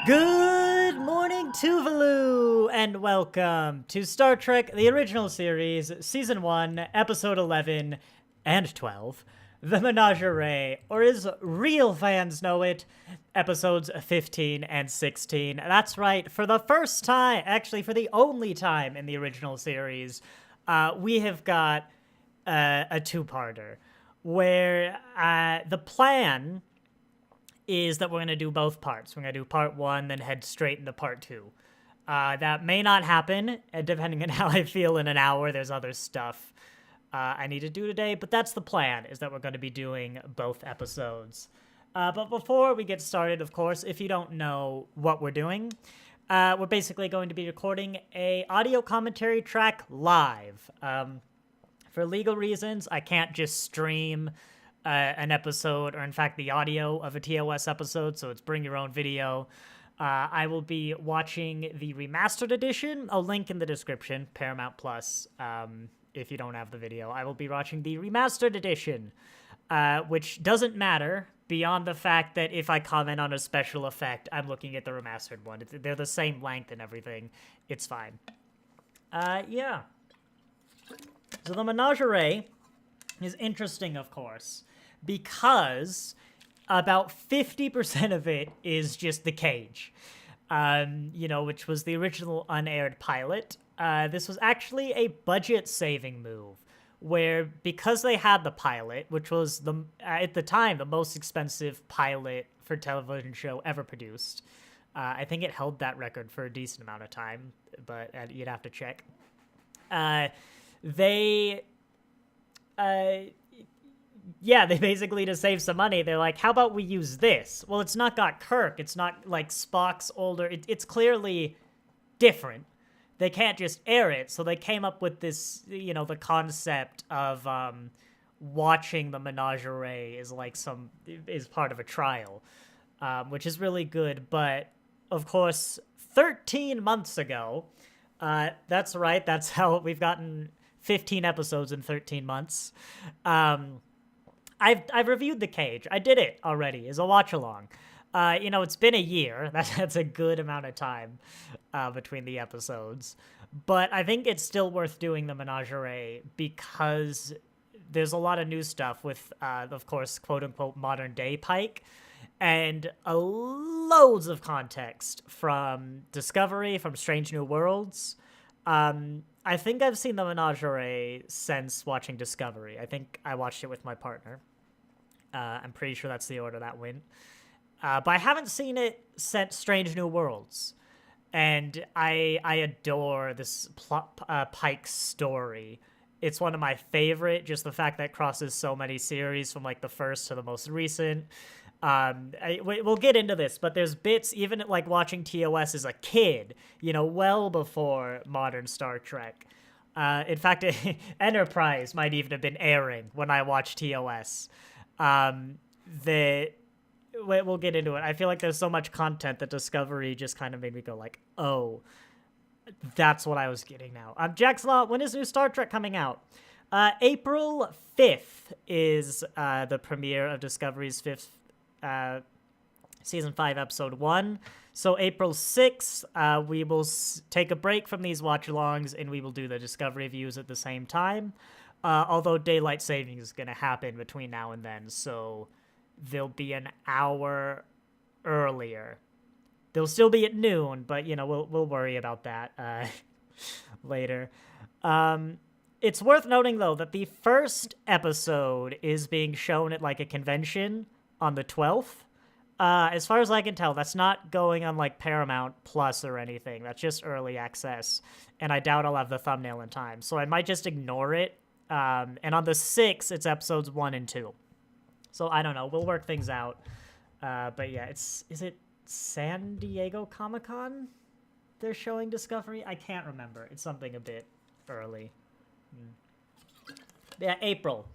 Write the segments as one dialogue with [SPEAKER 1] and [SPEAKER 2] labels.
[SPEAKER 1] Good morning, Tuvalu, and welcome to Star Trek, the original series, Season 1, Episode 11 and 12, The Menagerie, or as real fans know it, Episodes 15 and 16. That's right, for the first time, actually for the only time in the original series, we have got a two-parter, where the plan is that we're going to do both parts. We're going to do part one, then head straight into part two. That may not happen, depending on how I feel in an hour. There's other stuff I need to do today, but that's the plan, is that we're going to be doing both episodes. But before we get started, of course, if you don't know what we're doing, we're basically going to be recording a audio commentary track live. For legal reasons, I can't just stream an episode, or in fact the audio of a TOS episode, so it's bring your own video. I will be watching the remastered edition, a link in the description, Paramount Plus, if you don't have the video. I will be watching the remastered edition, which doesn't matter beyond the fact that if I comment on a special effect, I'm looking at the remastered one. They're the same length and everything. It's fine. Yeah. So the Menagerie is interesting, of course, because about 50% of it is just the cage, which was the original unaired pilot. This was actually a budget-saving move, where because they had the pilot, which was, at the time, the most expensive pilot for television show ever produced. I think it held that record for a decent amount of time, but you'd have to check. They basically, to save some money, they're like, how about we use this? Well, it's not got Kirk. It's not like Spock's older. It's clearly different. They can't just air it. So they came up with this, the concept of watching the Menagerie is part of a trial, which is really good. But, of course, 13 months ago, that's right. That's how we've gotten 15 episodes in 13 months. I've reviewed The Cage. I did it already as a watch-along. It's been a year. That's a good amount of time between the episodes. But I think it's still worth doing the Menagerie because there's a lot of new stuff with, of course, quote-unquote modern-day Pike, and loads of context from Discovery, from Strange New Worlds. I think I've seen the Menagerie since watching Discovery. I think I watched it with my partner. I'm pretty sure that's the order that went. But I haven't seen it since Strange New Worlds. And I adore this Pike story. It's one of my favorite, just the fact that it crosses so many series from like the first to the most recent. We'll get into this, but there's bits, even like watching TOS as a kid, well before modern Star Trek. In fact, Enterprise might even have been airing when I watched TOS. We'll get into it. I feel like there's so much content that Discovery just kind of made me go like, oh, that's what I was getting now. Jack's Law, when is new Star Trek coming out? April 5th is the premiere of Discovery's 5th Season 5, Episode 1. So April 6th, we will take a break from these watch-alongs, and we will do the Discovery views at the same time. Although daylight saving is going to happen between now and then, so they'll be an hour earlier. They'll still be at noon, but, we'll worry about that later. It's worth noting, though, that the first episode is being shown at, like, a convention on the 12th. As far as I can tell, that's not going on, like, Paramount Plus or anything. That's just early access, and I doubt I'll have the thumbnail in time, so I might just ignore it. And on the 6th, it's episodes 1 and 2. So I don't know. We'll work things out. But yeah, is it San Diego Comic-Con they're showing Discovery? I can't remember. It's something a bit early. Yeah, April.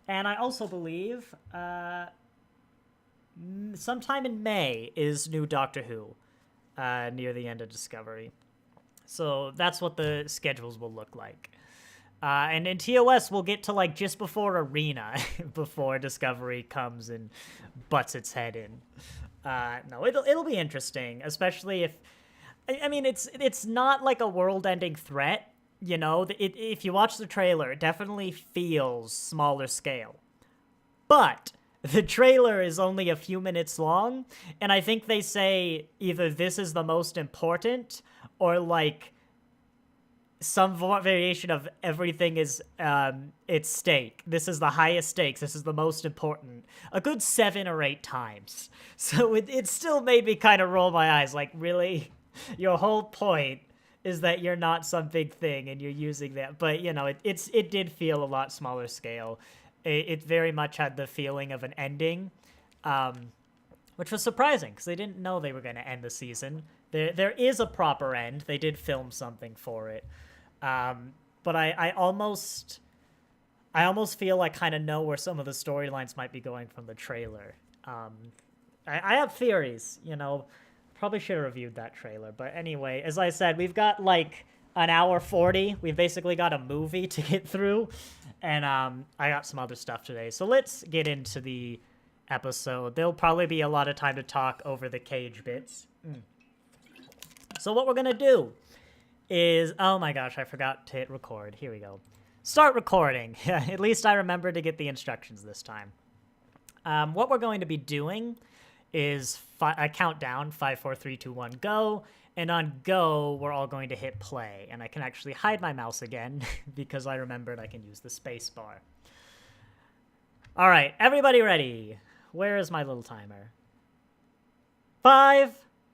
[SPEAKER 1] And I also believe sometime in May is new Doctor Who near the end of Discovery. So that's what the schedules will look like. And in TOS, we'll get to, like, just before Arena, before Discovery comes and butts its head in. No, it'll be interesting, especially if, I mean, it's not like a world-ending threat, you know? If you watch the trailer, it definitely feels smaller scale. But the trailer is only a few minutes long, and I think they say either this is the most important or like some variation of everything is its stake. This is the highest stakes. This is the most important. A good 7 or 8 times. So it still made me kind of roll my eyes. Like, really? Your whole point is that you're not some big thing and you're using that. But, you know, it did feel a lot smaller scale. It very much had the feeling of an ending, which was surprising because they didn't know they were going to end the season. There is a proper end. They did film something for it. But I almost feel I kind of know where some of the storylines might be going from the trailer. I have theories, you know. Probably should have reviewed that trailer. But anyway, as I said, we've got like an hour 40. We've basically got a movie to get through. And I got some other stuff today. So let's get into the episode. There'll probably be a lot of time to talk over the cage bits. So what we're going to do is, oh my gosh, I forgot to hit record. Here we go. Start recording. At least I remembered to get the instructions this time. What we're going to be doing is a countdown, 5, 4, 3, 2, 1, go. And on go, we're all going to hit play. And I can actually hide my mouse again because I remembered I can use the space bar. All right, everybody ready? Where is my little timer? 5,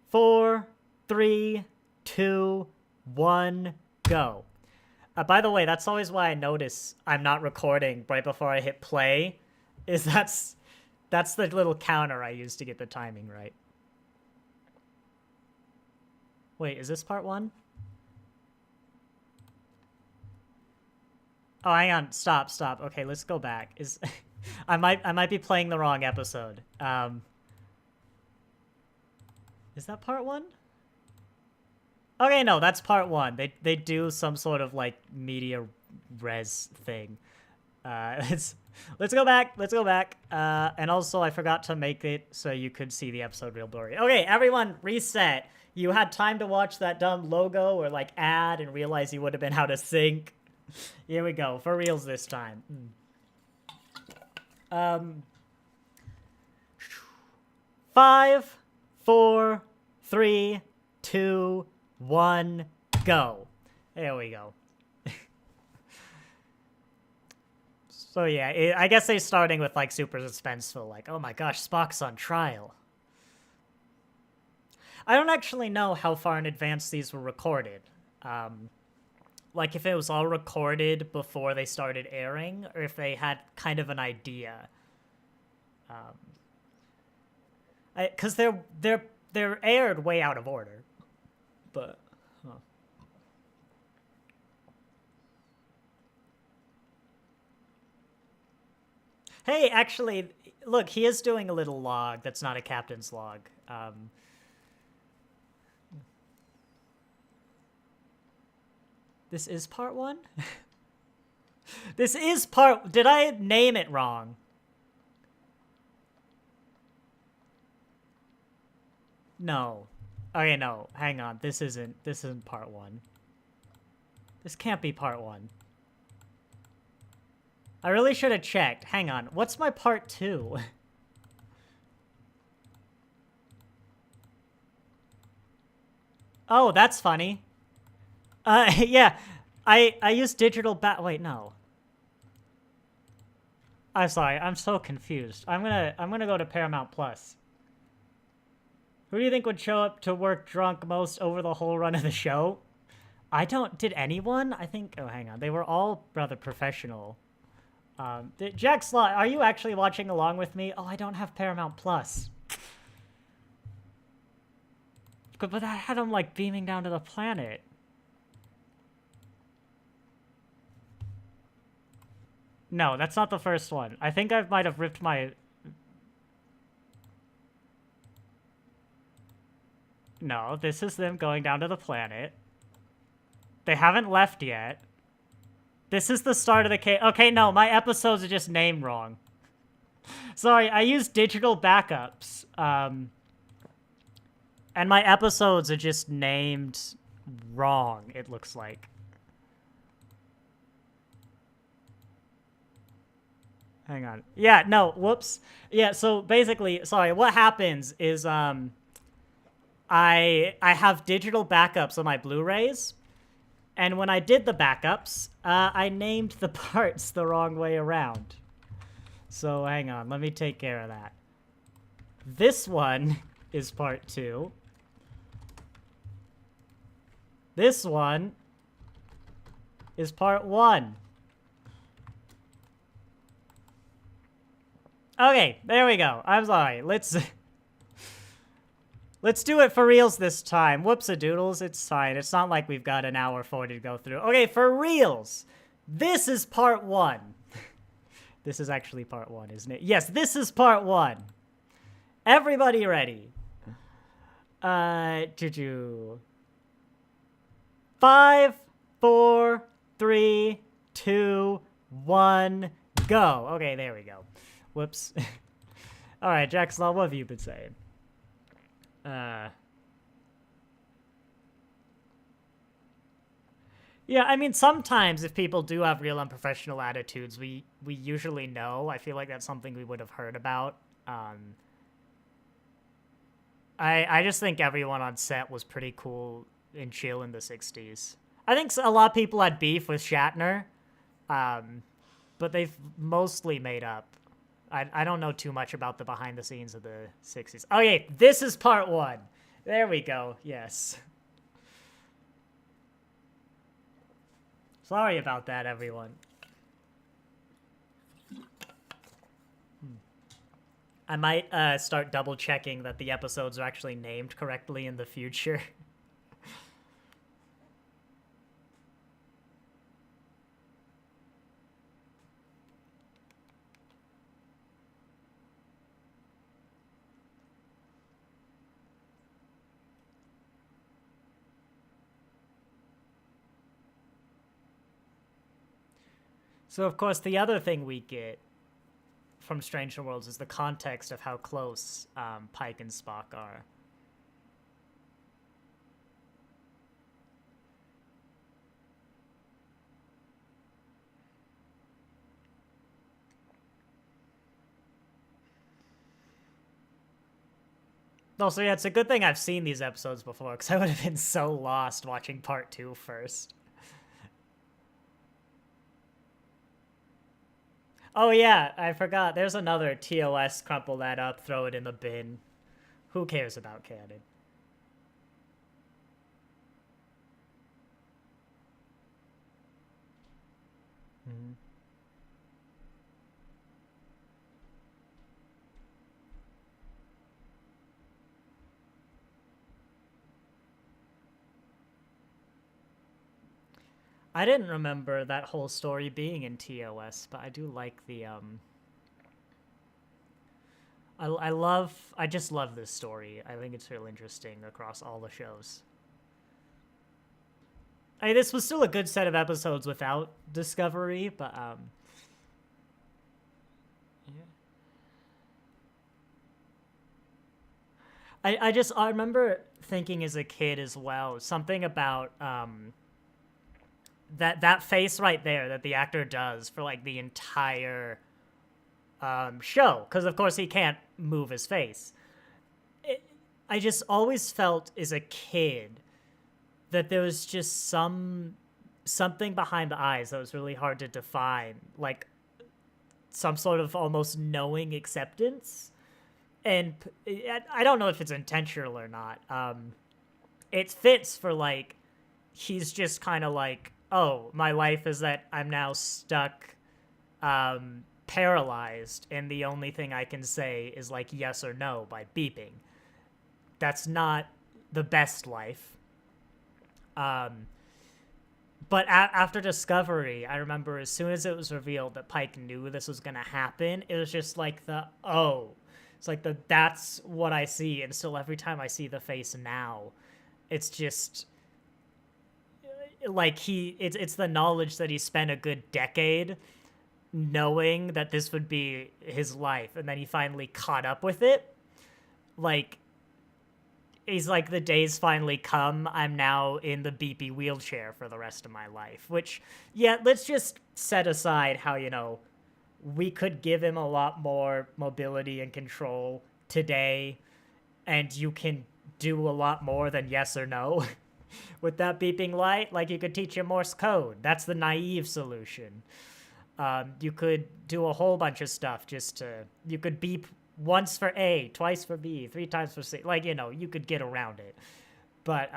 [SPEAKER 1] 4, 3, 2, 1, go. By the way, that's always why I notice I'm not recording right before I hit play, is that's the little counter I use to get the timing right. Wait, is this part 1? Oh, hang on. Stop. Okay, let's go back. I might be playing the wrong episode. Is that part 1? Okay, no, that's part 1. They do some sort of like media res thing. Let's go back. And also, I forgot to make it so you could see the episode real blurry. Okay, everyone, reset. You had time to watch that dumb logo or like ad and realize you would have been out of sync. Here we go, for reals this time. 5, 4, 3, 2, 1, go. There we go. So yeah, I guess they're starting with like super suspenseful, like, oh my gosh, Spock's on trial. I don't actually know how far in advance these were recorded. Like if it was all recorded before they started airing, or if they had kind of an idea. Because they're aired way out of order. But, huh. Hey, actually, look, he is doing a little log that's not a captain's log. This is part 1? This is part... Did I name it wrong? No. Okay, no. Hang on. This isn't part 1. This can't be part 1. I really should have checked. Hang on. What's my part 2? Oh, that's funny. Yeah, I used digital wait, no. I'm sorry, I'm so confused. I'm gonna go to Paramount Plus. Who do you think would show up to work drunk most over the whole run of the show? Did anyone? I think, oh, hang on. They were all rather professional. Jack Slot, are you actually watching along with me? Oh, I don't have Paramount Plus. But that had him, like, beaming down to the planet. No, that's not the first one. I think I might have ripped my... No, this is them going down to the planet. They haven't left yet. This is the start of the Okay, no, my episodes are just named wrong. Sorry, I used digital backups. And my episodes are just named wrong, it looks like. Hang on. Yeah, no, whoops. Yeah, so basically, sorry, what happens is I have digital backups of my Blu-rays, and when I did the backups, I named the parts the wrong way around. So hang on, let me take care of that. This one is part 2. This one is part 1. Okay, there we go. I'm sorry. Let's do it for reals this time. Whoops-a-doodles, it's fine. It's not like we've got an hour 40 to go through. Okay, for reals. This is part 1. This is actually part 1, isn't it? Yes, this is part 1. Everybody ready? 5, 4, 3, 2, 1, go. Okay, there we go. Whoops. All right, Jackslaw, what have you been saying? Yeah, I mean, sometimes if people do have real unprofessional attitudes, we usually know. I feel like that's something we would have heard about. I just think everyone on set was pretty cool and chill in the 60s. I think a lot of people had beef with Shatner, but they've mostly made up. I don't know too much about the behind the scenes of the 60s. Okay, this is part 1. There we go. Yes. Sorry about that, everyone. I might start double checking that the episodes are actually named correctly in the future. So, of course, the other thing we get from Strange New Worlds is the context of how close Pike and Spock are. Also, yeah, it's a good thing I've seen these episodes before, because I would have been so lost watching part 2 first. Oh yeah, I forgot. There's another TOS. Crumple that up, throw it in the bin. Who cares about canon? Mm-hmm. I didn't remember that whole story being in TOS, but I do like the I just love this story. I think it's real interesting across all the shows. I mean, this was still a good set of episodes without Discovery, but yeah. I remember thinking as a kid as well, something about that face right there that the actor does for like the entire show, because of course he can't move his face. I just always felt as a kid that there was just something behind the eyes that was really hard to define, like some sort of almost knowing acceptance. And I don't know if it's intentional or not. It fits for like, he's just kind of like, oh, my life is that I'm now stuck, paralyzed, and the only thing I can say is like yes or no by beeping. That's not the best life. But after Discovery, I remember as soon as it was revealed that Pike knew this was gonna happen, it was just like it's like that's what I see, and still every time I see the face now, it's just like it's the knowledge that he spent a good decade knowing that this would be his life, and then he finally caught up with it. Like, he's like, the day's finally come. I'm now in the beepy wheelchair for the rest of my life. Which, yeah, let's just set aside how, we could give him a lot more mobility and control today, and you can do a lot more than yes or no with that beeping light. Like, you could teach him Morse code. That's the naive solution. You could do a whole bunch of stuff you could beep once for A, twice for B, 3 times for C. Like, you could get around it. But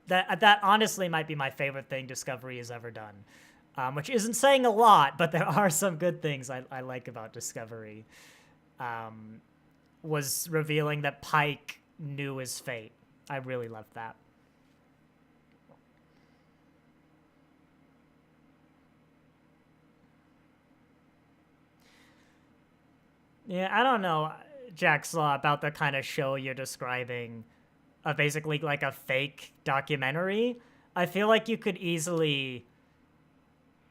[SPEAKER 1] that honestly might be my favorite thing Discovery has ever done. Which isn't saying a lot, but there are some good things I like about Discovery. Was revealing that Pike knew his fate. I really loved that. Yeah, I don't know, Jackslaw, about the kind of show you're describing, basically like a fake documentary. I feel like you could easily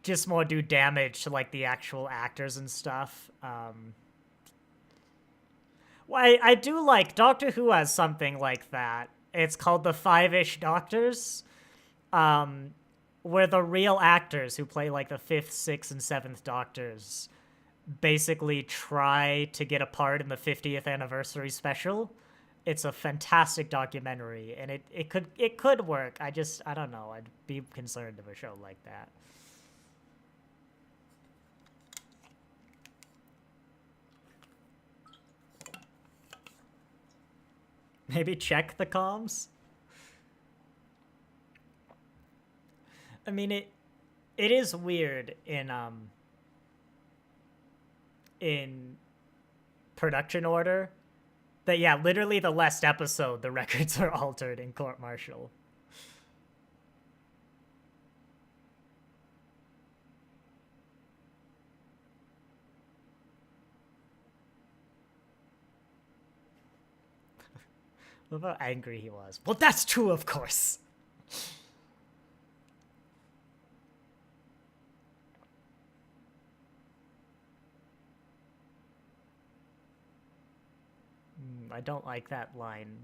[SPEAKER 1] just more do damage to like the actual actors and stuff. Well, I do like Doctor Who has something like that. It's called the Five-ish Doctors, where the real actors who play like the 5th, 6th, and 7th Doctors basically try to get a part in the 50th anniversary special. It's a fantastic documentary, and it could work. I don't know. I'd be concerned of a show like that. Maybe check the comms. I mean, it is weird in production order that, yeah, literally the last episode the records are altered in court martial. Look how angry he was. Well, that's true, of course. I don't like that line.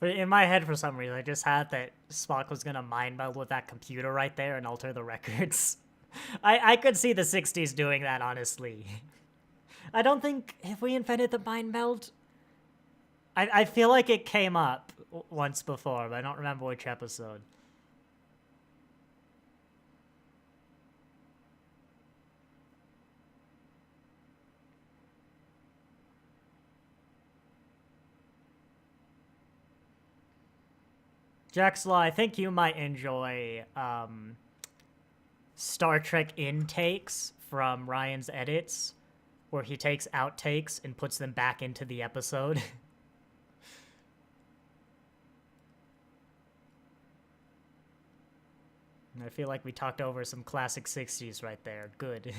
[SPEAKER 1] But in my head, for some reason, I just had that Spock was gonna mind meld with that computer right there and alter the records. I could see the 60s doing that, honestly. I don't think, have we invented the mind meld? I feel like it came up once before, but I don't remember which episode. Jaxlaw, I think you might enjoy Star Trek intakes from Ryan's edits, where he takes outtakes and puts them back into the episode. I feel like we talked over some classic 60s right there. Good.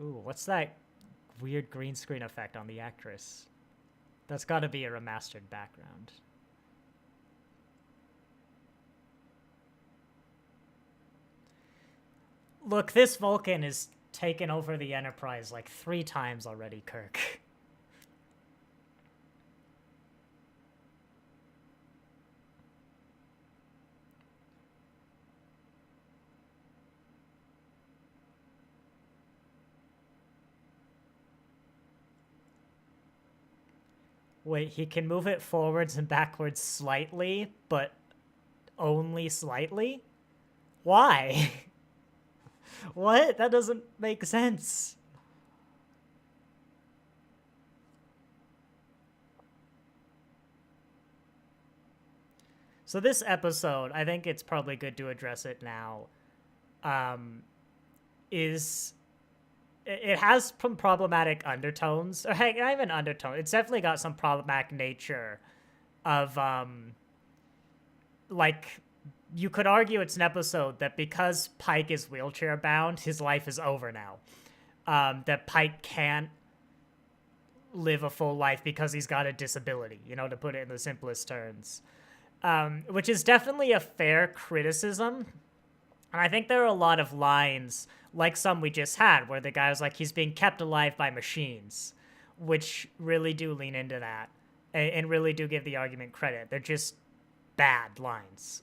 [SPEAKER 1] Ooh, what's that weird green screen effect on the actress? That's gotta be a remastered background. Look, this Vulcan has taken over the Enterprise like 3 times already, Kirk. Wait, he can move it forwards and backwards slightly, but only slightly? Why? What? That doesn't make sense. So this episode, I think it's probably good to address it now, is it has some problematic undertones, or heck, not even undertone. It's definitely got some problematic nature of like you could argue it's an episode that because Pike is wheelchair bound, his life is over now. That Pike can't live a full life because he's got a disability, to put it in the simplest terms. Which is definitely a fair criticism. And I think there are a lot of lines, like some we just had, where the guy was like, he's being kept alive by machines, which really do lean into that and really do give the argument credit. They're just bad lines.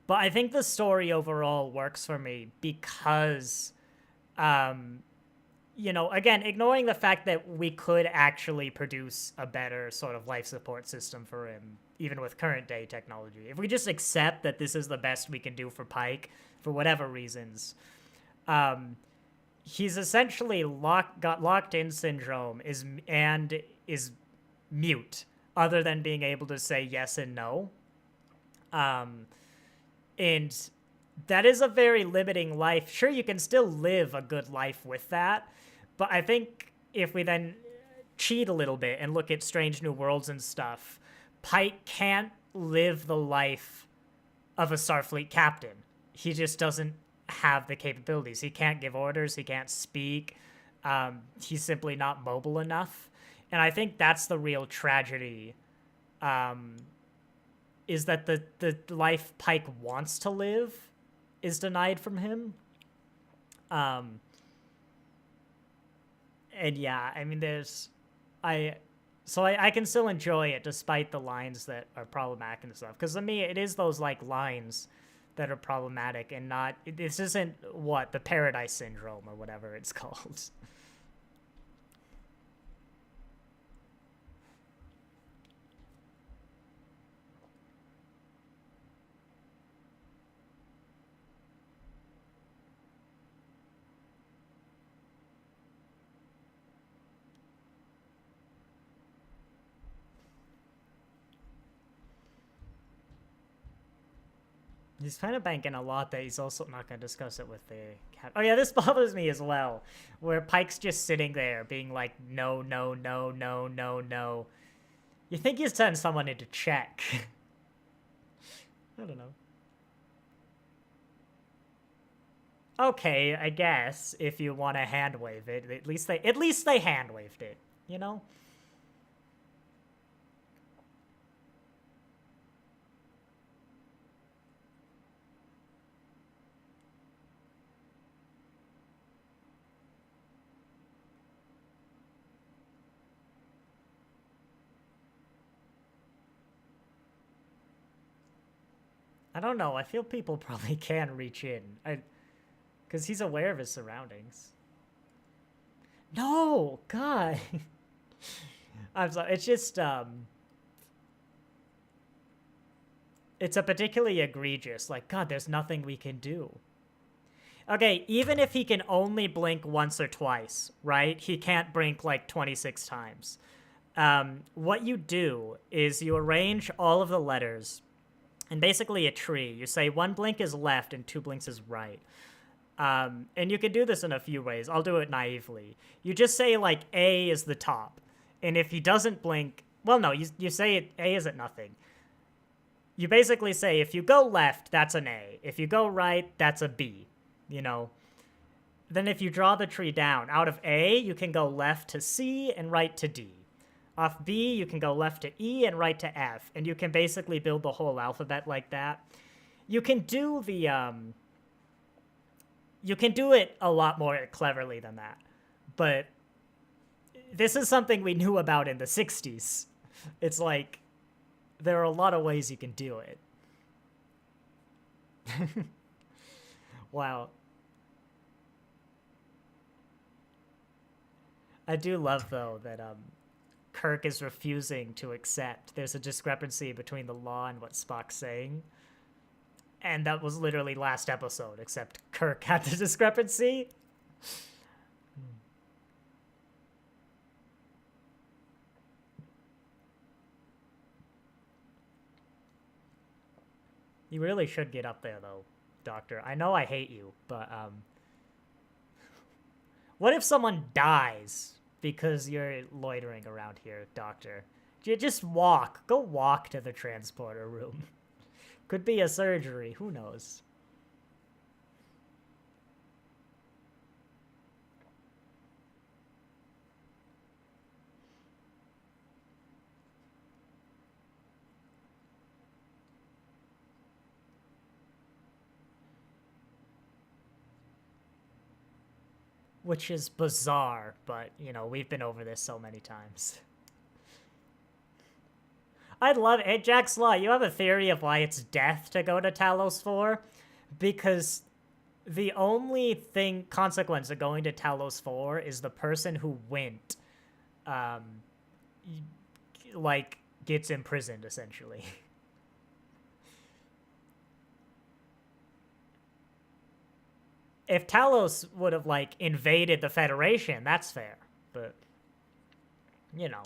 [SPEAKER 1] But I think the story overall works for me because, again, ignoring the fact that we could actually produce a better sort of life support system for him, even with current day technology. If we just accept that this is the best we can do for Pike, for whatever reasons, he's essentially got locked in syndrome and is mute, other than being able to say yes and no. And that is a very limiting life. Sure, you can still live a good life with that, but I think if we then cheat a little bit and look at Strange New Worlds and stuff, Pike can't live the life of a Starfleet captain. He just doesn't have the capabilities. He can't give orders. He can't speak. He's simply not mobile enough. And I think that's the real tragedy, is that the life Pike wants to live is denied from him. And yeah, I mean, I can still enjoy it despite the lines that are problematic and stuff. Because to me, it is those like lines that are problematic and not. This isn't the Paradise Syndrome or whatever it's called. He's kind of banking a lot that he's also not going to discuss it with the cat. Oh yeah, this bothers me as well, where Pike's just sitting there being like, no, no, no, no, no, no. You think he's telling someone into check. I don't know. Okay, I guess if you want to hand wave it, at least they hand waved it, I don't know. I feel people probably can reach in. Because he's aware of his surroundings. No! God! I'm sorry. It's just, it's a particularly egregious, like, God, there's nothing we can do. Okay, even if he can only blink once or twice, right? He can't blink, like, 26 times. What you do is you arrange all of the letters in basically a tree. You say one blink is left and two blinks is right. And you can do this in a few ways. I'll do it naively. You just say, like, A is the top. And if he doesn't blink... Well, no, you say A is at nothing. You basically say, if you go left, that's an A. If you go right, that's a B. Then if you draw the tree down, out of A, you can go left to C and right to D. Off B, you can go left to E and right to F. And you can basically build the whole alphabet like that. You can do the... You can do it a lot more cleverly than that. But this is something we knew about in the 60s. It's like, there are a lot of ways you can do it. Wow. I do love, though, that Kirk is refusing to accept there's a discrepancy between the law and what Spock's saying. And that was literally last episode, except Kirk had the discrepancy. You really should get up there, though, Doctor. I know I hate you, but, What if someone dies because you're loitering around here, Doctor? You just walk. Go walk to the transporter room. Could be a surgery. Who knows? Which is bizarre, but, you know, we've been over this so many times. I'd love it. Hey, Jack Slaw, you have a theory of why it's death to go to Talos 4? Because the only consequence of going to Talos 4 is the person who went, like, gets imprisoned, essentially. If Talos would have, like, invaded the Federation, that's fair. But, you know.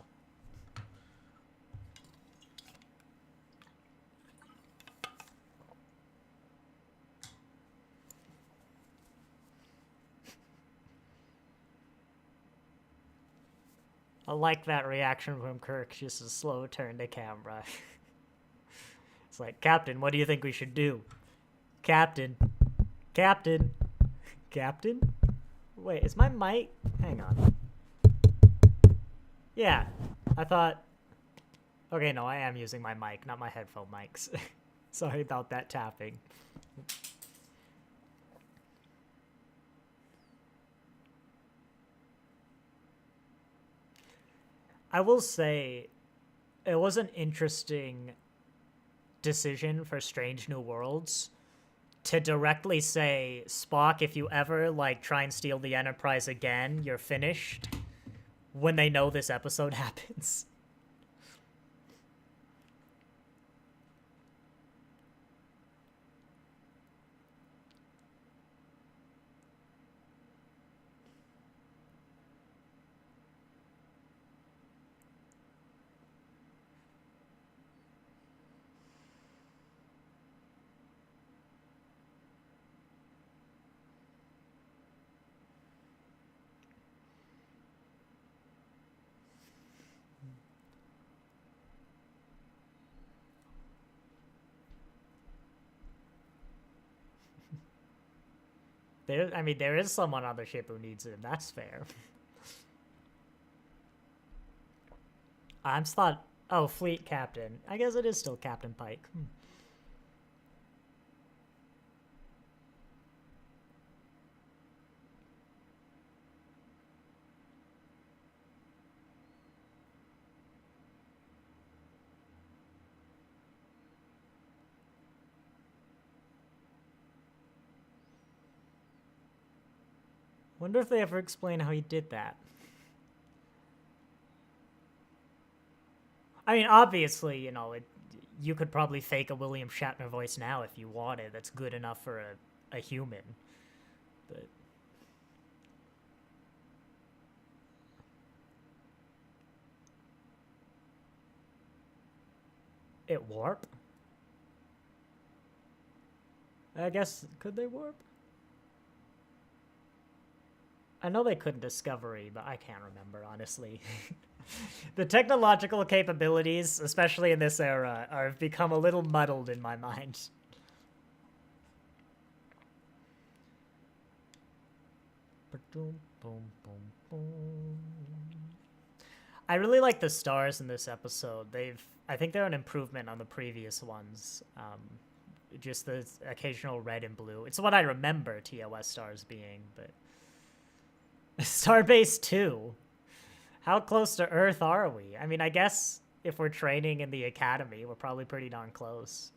[SPEAKER 1] I like that reaction from Kirk, just a slow turn to camera. It's like, Captain, what do you think we should do? Captain. Captain. Captain? Wait, is my mic? Hang on. Yeah, I thought... Okay, no, I am using my mic, not my headphone mics. Sorry about that tapping. I will say, it was an interesting decision for Strange New Worlds to directly say, Spock, if you ever, like, try and steal the Enterprise again, you're finished, when they know this episode happens. There is someone on the ship who needs him. That's fair. I'm thought. Oh, fleet captain. I guess it is still Captain Pike. Wonder if they ever explain how he did that. I mean, obviously, you know, you could probably fake a William Shatner voice now if you wanted. That's good enough for a human. But it warp? I guess, could they warp? I know they couldn't Discovery, but I can't remember, honestly. The technological capabilities, especially in this era, have become a little muddled in my mind. I really like the stars in this episode. I think they're an improvement on the previous ones. Just the occasional red and blue. It's what I remember TOS stars being, but... Starbase 2? How close to Earth are we? I mean, I guess if we're training in the academy, we're probably pretty darn close.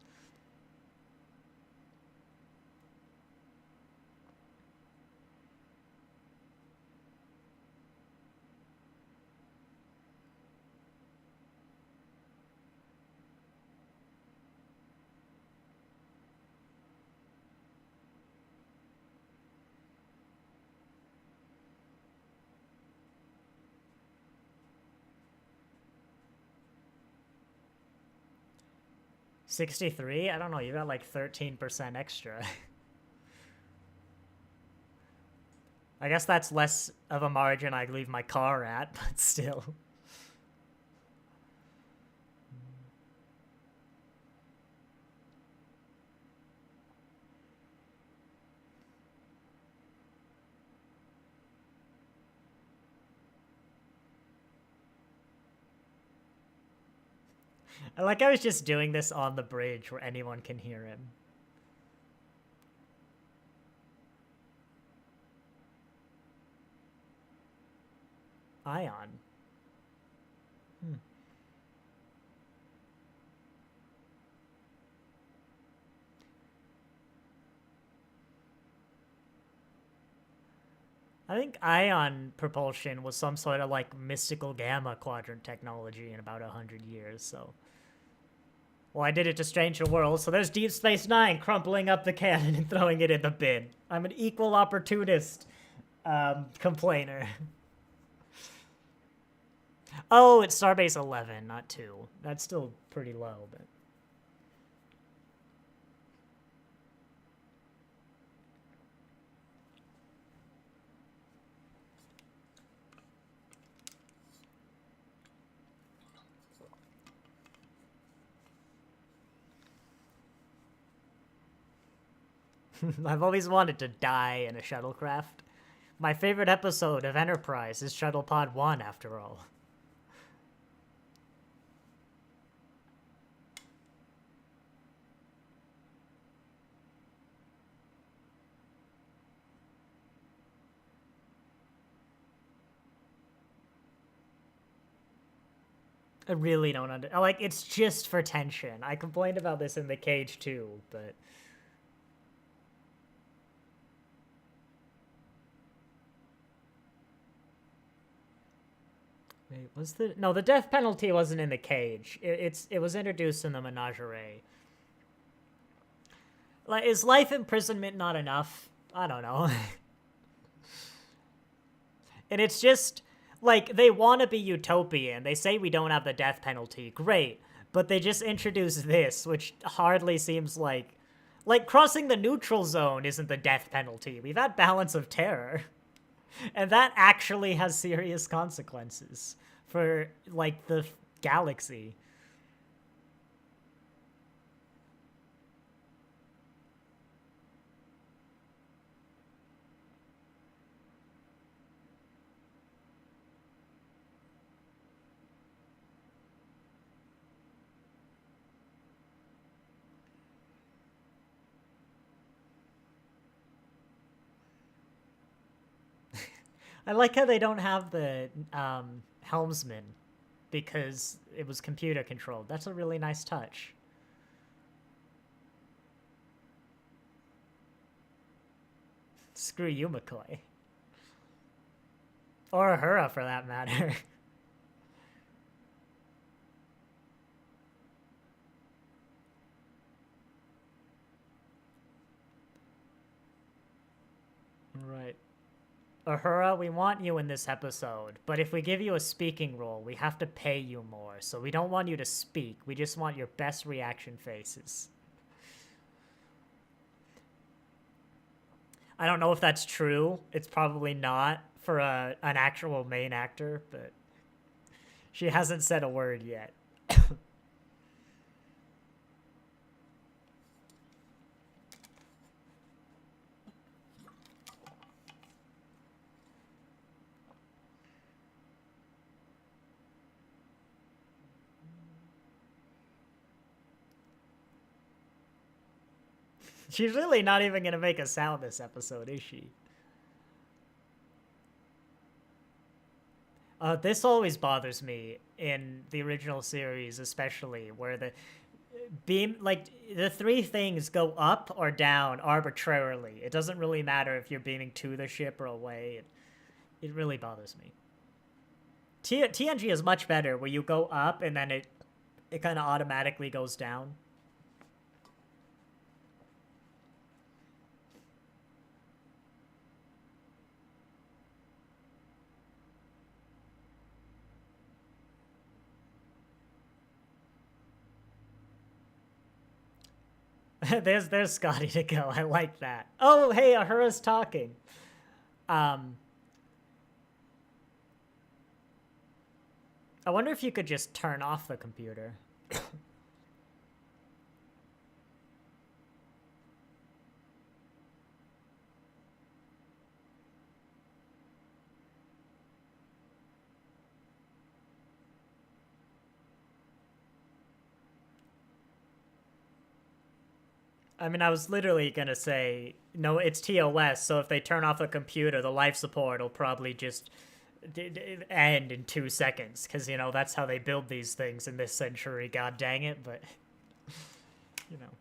[SPEAKER 1] $63? I don't know, you got like 13% extra. I guess that's less of a margin I leave my car at, but still. Like, I was just doing this on the bridge where anyone can hear him. Ion. I think ion propulsion was some sort of, like, mystical gamma quadrant technology in about 100 years, so... Well, I did it to Stranger Worlds, so there's Deep Space Nine crumpling up the cannon and throwing it in the bin. I'm an equal opportunist, complainer. Oh, it's Starbase 11, not 2. That's still pretty low, but... I've always wanted to die in a shuttlecraft. My favorite episode of Enterprise is Shuttle Pod 1, after all. I really don't like, it's just for tension. I complained about this in the cage too, but... Wait, was the... No, the death penalty wasn't in the cage. It was introduced in the Menagerie. Like, is life imprisonment not enough? I don't know. And it's just... Like, they want to be utopian. They say we don't have the death penalty. Great. But they just introduce this, which hardly seems like... Like, crossing the neutral zone isn't the death penalty. We've had balance of terror. And that actually has serious consequences for, like, the galaxy. I like how they don't have the helmsman because it was computer controlled. That's a really nice touch. Screw you, McCoy. Or Uhura, for that matter. Right. Uhura, we want you in this episode, but if we give you a speaking role, we have to pay you more, so we don't want you to speak. We just want your best reaction faces. I don't know if that's true. It's probably not for an actual main actor, but she hasn't said a word yet. She's really not even going to make a sound this episode, is she? This always bothers me in the original series, especially, where the beam, like, the three things go up or down arbitrarily. It doesn't really matter if you're beaming to the ship or away. It really bothers me. TNG is much better, where you go up and then it kind of automatically goes down. there's Scotty to go. I like that. Oh, hey, Ahura's talking. I wonder if you could just turn off the computer. I mean, I was literally gonna say, no, it's TOS, so if they turn off the computer, the life support will probably just end in 2 seconds, because, you know, that's how they build these things in this century, god dang it, but, you know.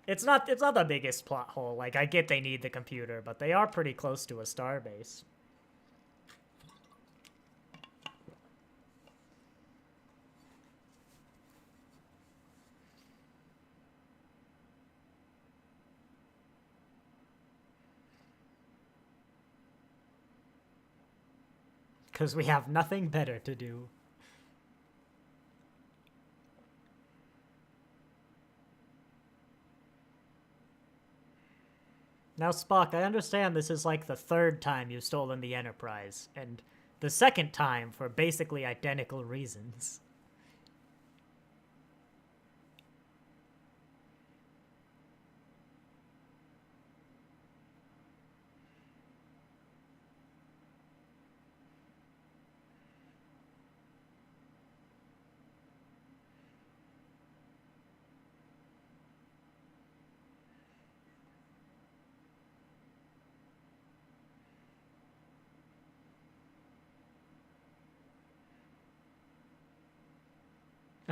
[SPEAKER 1] It's not the biggest plot hole. Like, I get they need the computer, but they are pretty close to a starbase. Because we have nothing better to do. Now, Spock, I understand this is like the third time you've stolen the Enterprise, and the second time for basically identical reasons.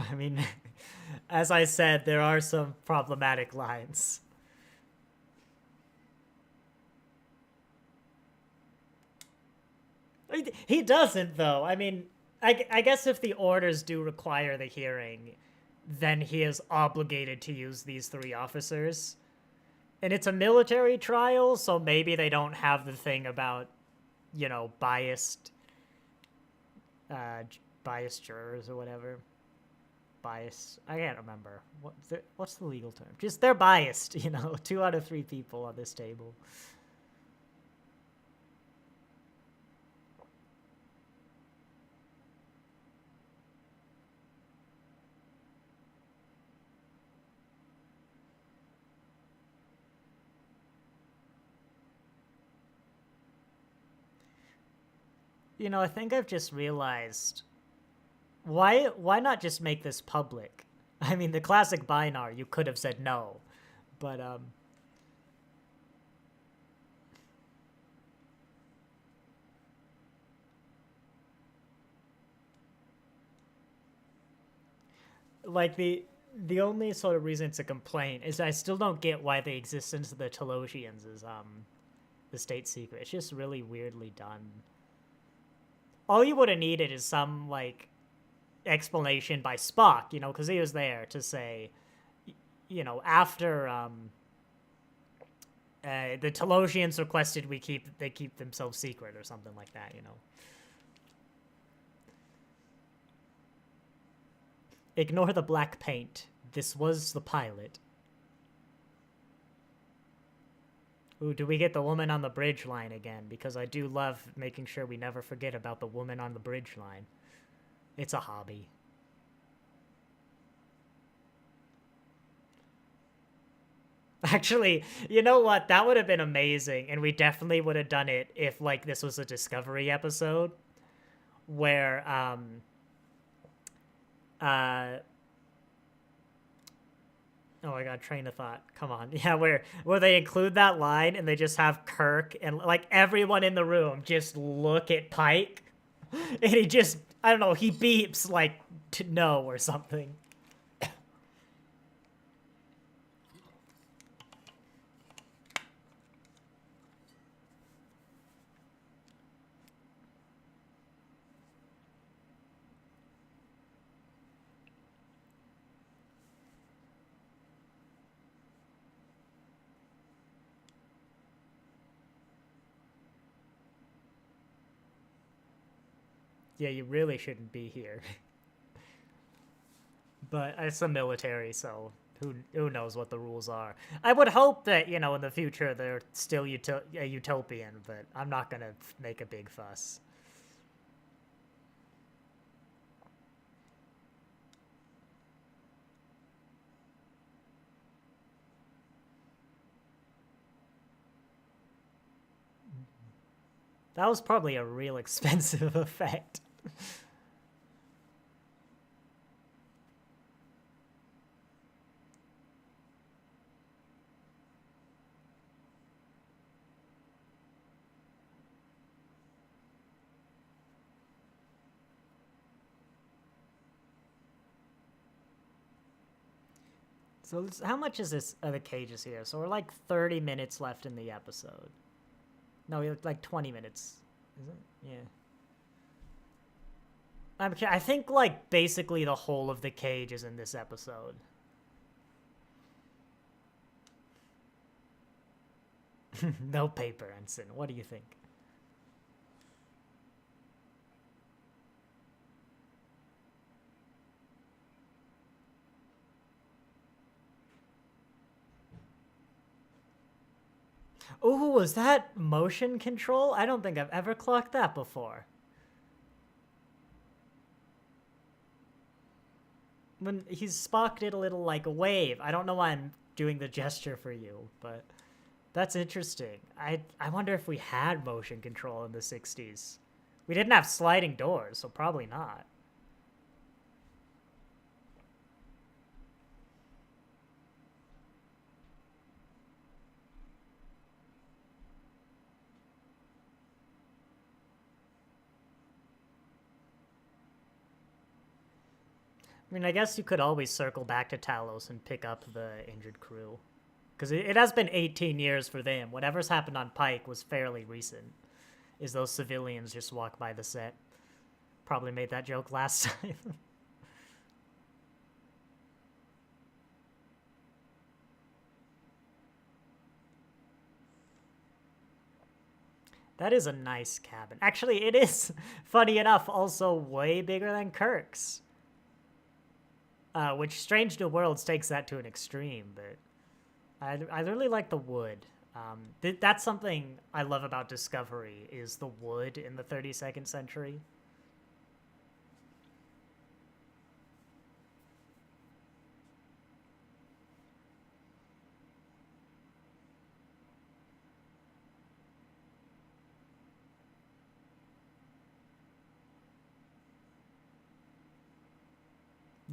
[SPEAKER 1] I mean, as I said, there are some problematic lines. He doesn't, though. I mean, I guess if the orders do require the hearing, then he is obligated to use these three officers. And it's a military trial, so maybe they don't have the thing about, you know, biased jurors or whatever. Bias. I can't remember. What's the legal term? Just they're biased, you know, 2 out of 3 people on this table. You know, I think I've just realized why not just make this public? I mean, the classic Binar, you could have said no, but like the only sort of reason to complain is I still don't get why the existence of the Telosians is the state secret. It's just really weirdly done. All you would have needed is some like explanation by Spock, you know, because he was there to say, you know, after the Telosians requested they keep themselves secret or something like that, you know. Ignore the black paint. This was the pilot. Ooh, do we get the woman on the bridge line again? Because I do love making sure we never forget about the woman on the bridge line. It's a hobby. Actually, you know what? That would have been amazing, and we definitely would have done it if, like, this was a Discovery episode where, oh my god, train of thought. Come on. Yeah, where they include that line and they just have Kirk and, like, everyone in the room just look at Pike, and he just, I don't know, he beeps, like, to no or something. Yeah, you really shouldn't be here. But it's the military, so Who knows what the rules are? I would hope that, you know, in the future they're still utopian, but I'm not gonna make a big fuss. That was probably a real expensive effect. So how much is this of the cages here? So we're like 30 minutes left in the episode. No, like 20 minutes. Is it? Yeah. I think like basically the whole of the cage is in this episode. No paper, Ensign. What do you think? Oh, was that motion control? I don't think I've ever clocked that before. When Spock did a little like wave. I don't know why I'm doing the gesture for you, but that's interesting. I wonder if we had motion control in the 60s. We didn't have sliding doors, so probably not. I mean, I guess you could always circle back to Talos and pick up the injured crew. Because it has been 18 years for them. Whatever's happened on Pike was fairly recent. Is those civilians just walk by the set. Probably made that joke last time. That is a nice cabin. Actually, it is, funny enough, also way bigger than Kirk's. Which Strange New Worlds takes that to an extreme, but I really like the wood. That's something I love about Discovery, is the wood in the 32nd century.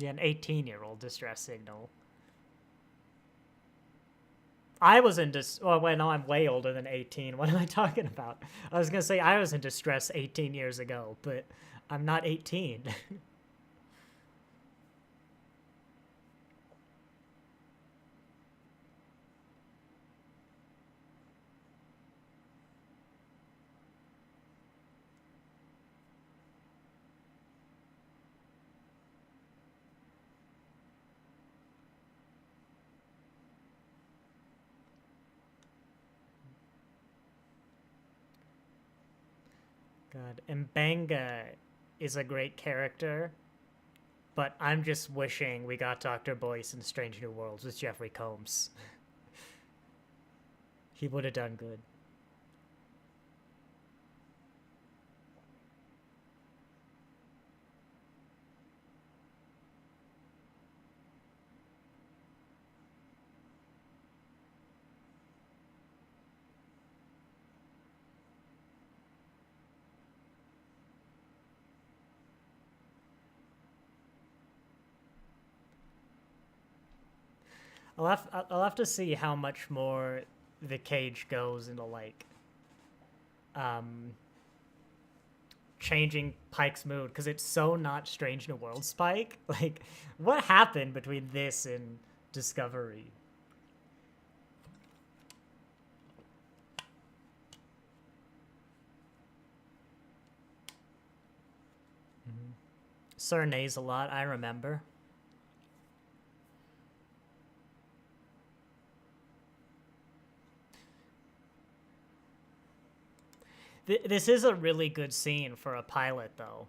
[SPEAKER 1] Yeah, an 18-year-old distress signal. I was in oh, wait, no, I'm way older than 18. What am I talking about? I was going to say I was in distress 18 years ago, but I'm not 18. God, M'Benga is a great character, but I'm just wishing we got Dr. Boyce in Strange New Worlds with Jeffrey Combs. He would have done good. I'll have to see how much more the cage goes into like changing Pike's mood, because it's so not Strange New Worlds Pike. Like, what happened between this and Discovery? Sir neighs a lot, I remember. This is a really good scene for a pilot, though.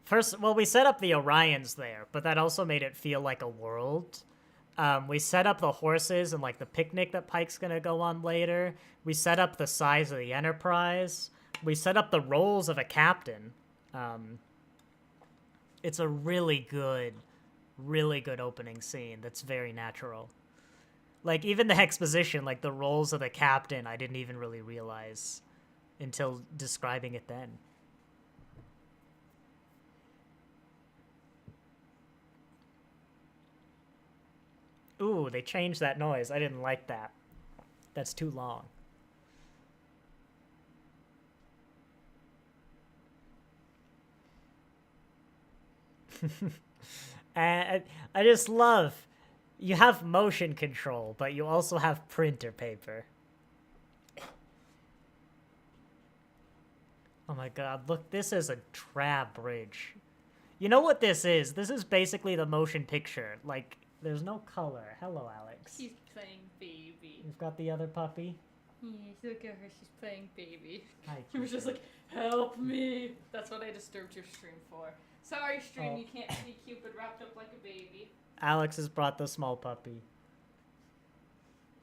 [SPEAKER 1] first, well, we set up the Orions there, but that also made it feel like a world. We set up the horses and like the picnic that Pike's gonna go on later. We set up the size of the Enterprise. We set up the roles of a captain. It's a really good opening scene that's very natural. Like, even the exposition, like the roles of the captain, I didn't even really realize until describing it then. Ooh, they changed that noise. I didn't like that. That's too long. And I just love, you have motion control, but you also have printer paper. Oh my god, look, this is a drab bridge. You know what this is? This is basically the motion picture. Like, there's no color. Hello, Alex.
[SPEAKER 2] She's playing baby.
[SPEAKER 1] You've got the other puppy?
[SPEAKER 2] Yes, look at her. She's playing baby.
[SPEAKER 1] Hi,
[SPEAKER 2] He was just like, help me. That's what I disturbed your stream for. Sorry, stream, you can't see Cupid wrapped up like a baby.
[SPEAKER 1] Alex has brought the small puppy.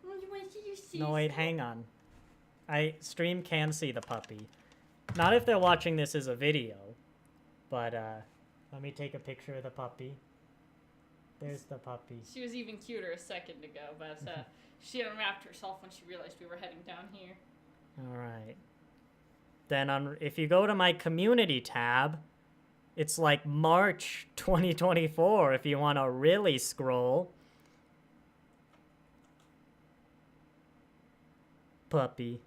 [SPEAKER 2] Oh, you want to see your sister?
[SPEAKER 1] No, wait, hang on. Stream can see the puppy. Not if they're watching this as a video, but, let me take a picture of the puppy. There's the puppy.
[SPEAKER 2] She was even cuter a second ago, but, she unwrapped herself when she realized we were heading down here.
[SPEAKER 1] Alright. Then if you go to my community tab, it's like March 2024 if you want to really scroll. Puppy.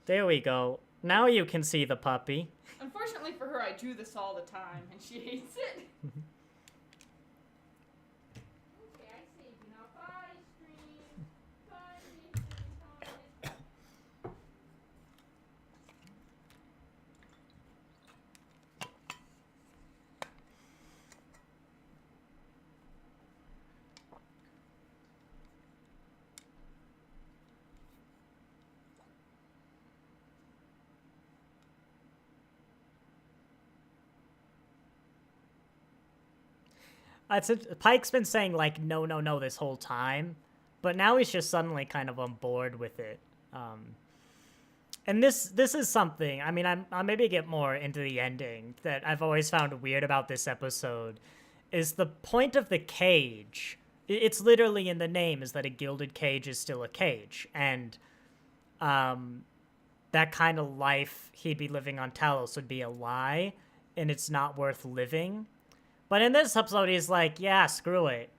[SPEAKER 1] There we go. Now you can see the puppy.
[SPEAKER 2] Unfortunately for her, I do this all the time, and she hates it. Okay, I saved you now. Bye, stream. Bye, stream.
[SPEAKER 1] Pike's been saying, like, no, no, no this whole time, but now he's just suddenly kind of on board with it. And this is something, I mean, I'll maybe get more into the ending that I've always found weird about this episode, is the point of the cage. It's literally in the name, is that a gilded cage is still a cage, and that kind of life he'd be living on Talos would be a lie, and it's not worth living. But in this episode, he's like, yeah, screw it.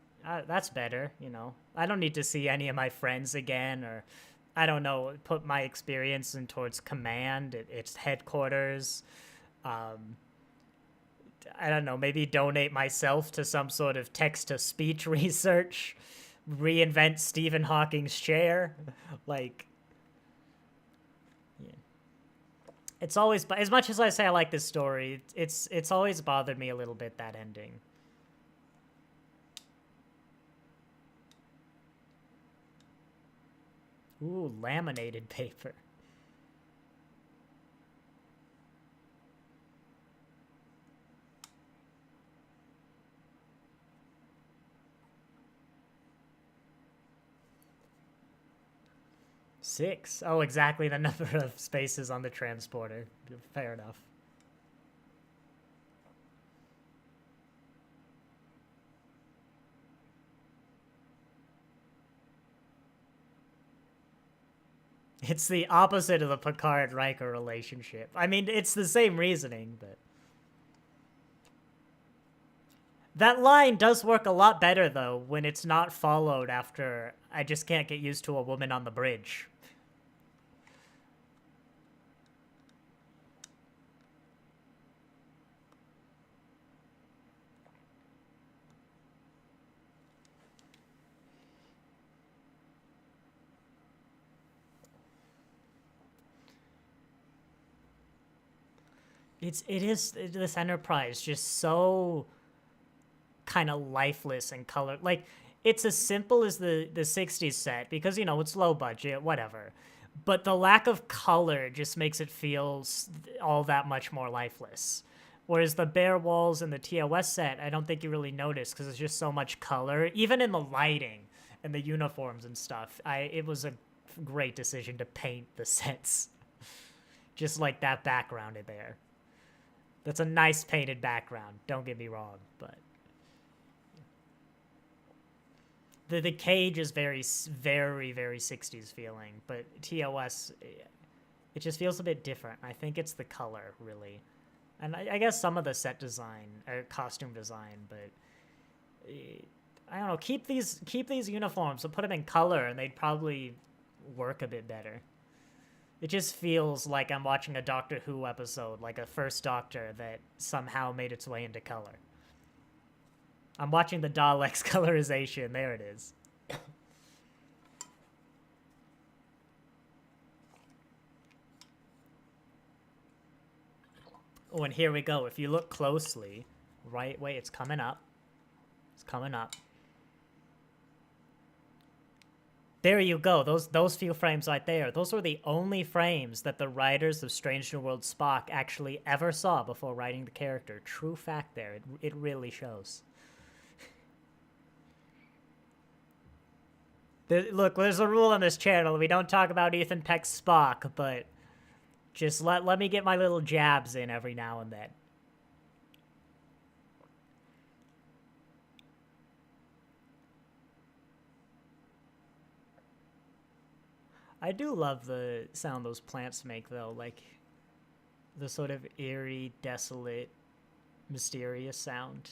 [SPEAKER 1] That's better, you know. I don't need to see any of my friends again, or, I don't know, put my experience in towards command, its headquarters. I don't know, maybe donate myself to some sort of text-to-speech research, reinvent Stephen Hawking's chair. Like, yeah. It's always, as much as I say I like this story, it's always bothered me a little bit, that ending. Ooh, laminated paper. Six. Oh, exactly the number of spaces on the transporter. Fair enough. It's the opposite of the Picard-Riker relationship. I mean, it's the same reasoning, but... That line does work a lot better, though, when it's not followed after I just can't get used to a woman on the bridge. It is this Enterprise just so kind of lifeless and color. Like, it's as simple as the 60s set because, you know, it's low budget, whatever. but the lack of color just makes it feel all that much more lifeless. Whereas the bare walls in the TOS set, I don't think you really notice because there's just so much color, even in the lighting and the uniforms and stuff. It was a great decision to paint the sets just like that background in there. That's a nice painted background, don't get me wrong, but the cage is very, very, very 60s feeling, but TOS, it just feels a bit different. I think it's the color, really. And I guess some of the set design, or costume design, but I don't know, keep these uniforms and put them in color and they'd probably work a bit better. It just feels like I'm watching a Doctor Who episode, like a First Doctor that somehow made its way into color. I'm watching the Daleks colorization. There it is. Oh, and here we go. If you look closely, right way, it's coming up. It's coming up. There you go. Those few frames right there. Those were the only frames that the writers of Strange New World Spock actually ever saw before writing the character. True fact there. It really shows. Look, there's a rule on this channel. We don't talk about Ethan Peck's Spock, but just let me get my little jabs in every now and then. I do love the sound those plants make, though. Like, the sort of eerie, desolate, mysterious sound.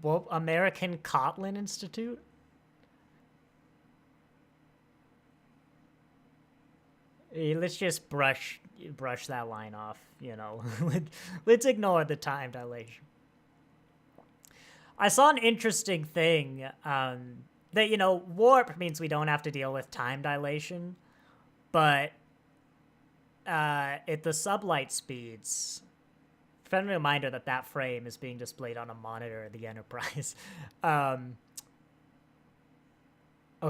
[SPEAKER 1] Well, American Kotlin Institute? Let's just brush that line off, you know. Let's ignore the time dilation. I saw an interesting thing that, you know, warp means we don't have to deal with time dilation, but at the sublight speeds, friendly reminder that that frame is being displayed on a monitor of the Enterprise. Oh,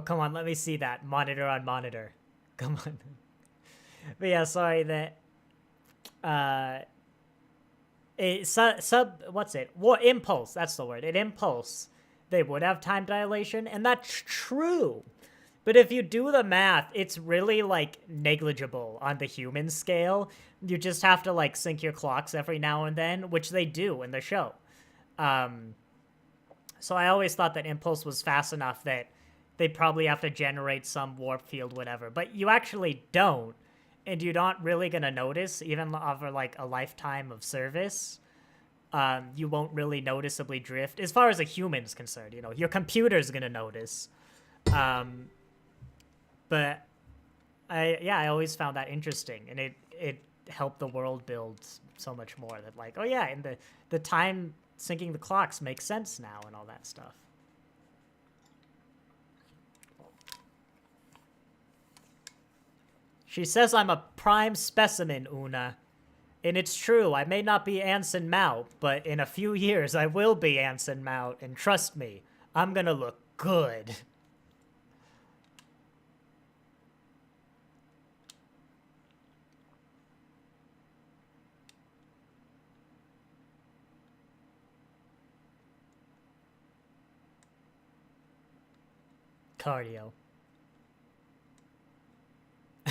[SPEAKER 1] come on, let me see that. Monitor on monitor. Come on. But yeah, sorry that... what's it? Impulse, that's the word. At Impulse, they would have time dilation, and that's true. But if you do the math, it's really, like, negligible on the human scale. You just have to, like, sync your clocks every now and then, which they do in the show. So I always thought that Impulse was fast enough that they probably have to generate some warp field, whatever. But you actually don't, and you're not really going to notice, even over, like, a lifetime of service. You won't really noticeably drift. As far as a human's concerned, you know, your computer's going to notice. But I always found that interesting, and it helped the world build so much more. That like, oh yeah, and the time syncing the clocks makes sense now, and all that stuff. She says I'm a prime specimen, Una. And it's true, I may not be Anson Mount, but in a few years I will be Anson Mount, and trust me, I'm gonna look good. Cardio.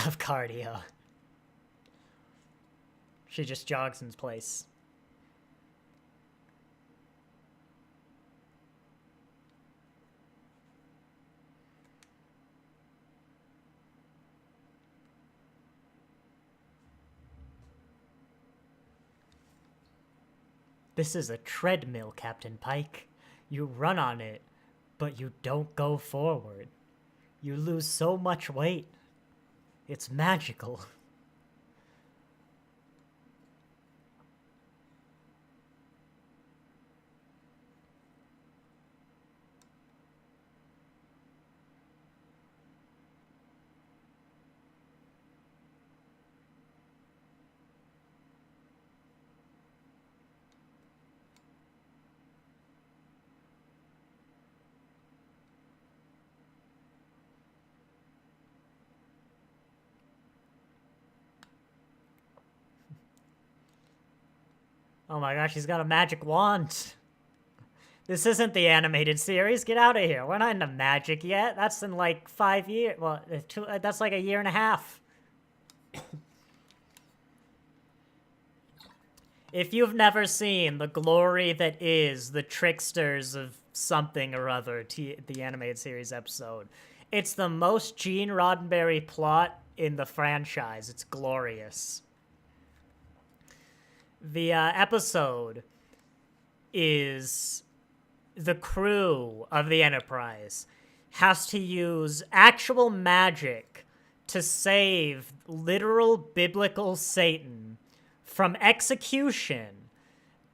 [SPEAKER 1] Of cardio. She just jogs in place. This is a treadmill, Captain Pike. You run on it, but you don't go forward. You lose so much weight. It's magical. Oh my gosh, he's got a magic wand. This isn't the animated series. Get out of here. We're not into magic yet. That's in like 5 years. Well, that's like a year and a half. If you've never seen the glory that is the Tricksters of something or other, the animated series episode, it's the most Gene Roddenberry plot in the franchise. It's glorious. The episode is the crew of the Enterprise has to use actual magic to save literal biblical Satan from execution,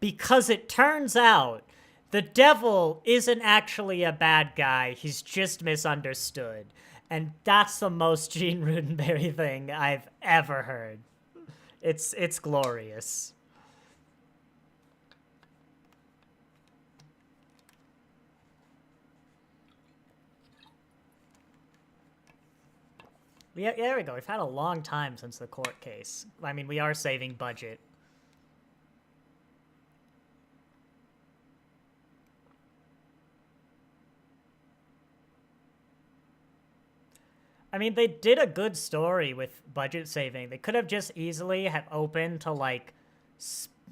[SPEAKER 1] because it turns out the devil isn't actually a bad guy, he's just misunderstood. And that's the most Gene Roddenberry thing I've ever heard. It's glorious. Yeah, there we go. We've had a long time since the court case. I mean, we are saving budget. I mean, they did a good story with budget saving. They could have just easily have opened to, like,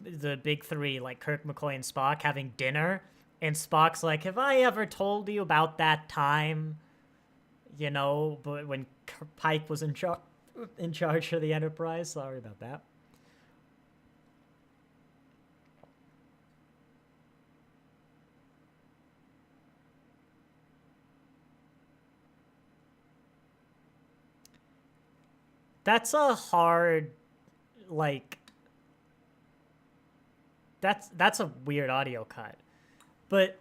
[SPEAKER 1] the big three, like Kirk, McCoy, and Spock having dinner. And Spock's like, have I ever told you about that time? You know, but when Pike was in charge of the Enterprise. Sorry about that. That's a hard, like, that's a weird audio cut. But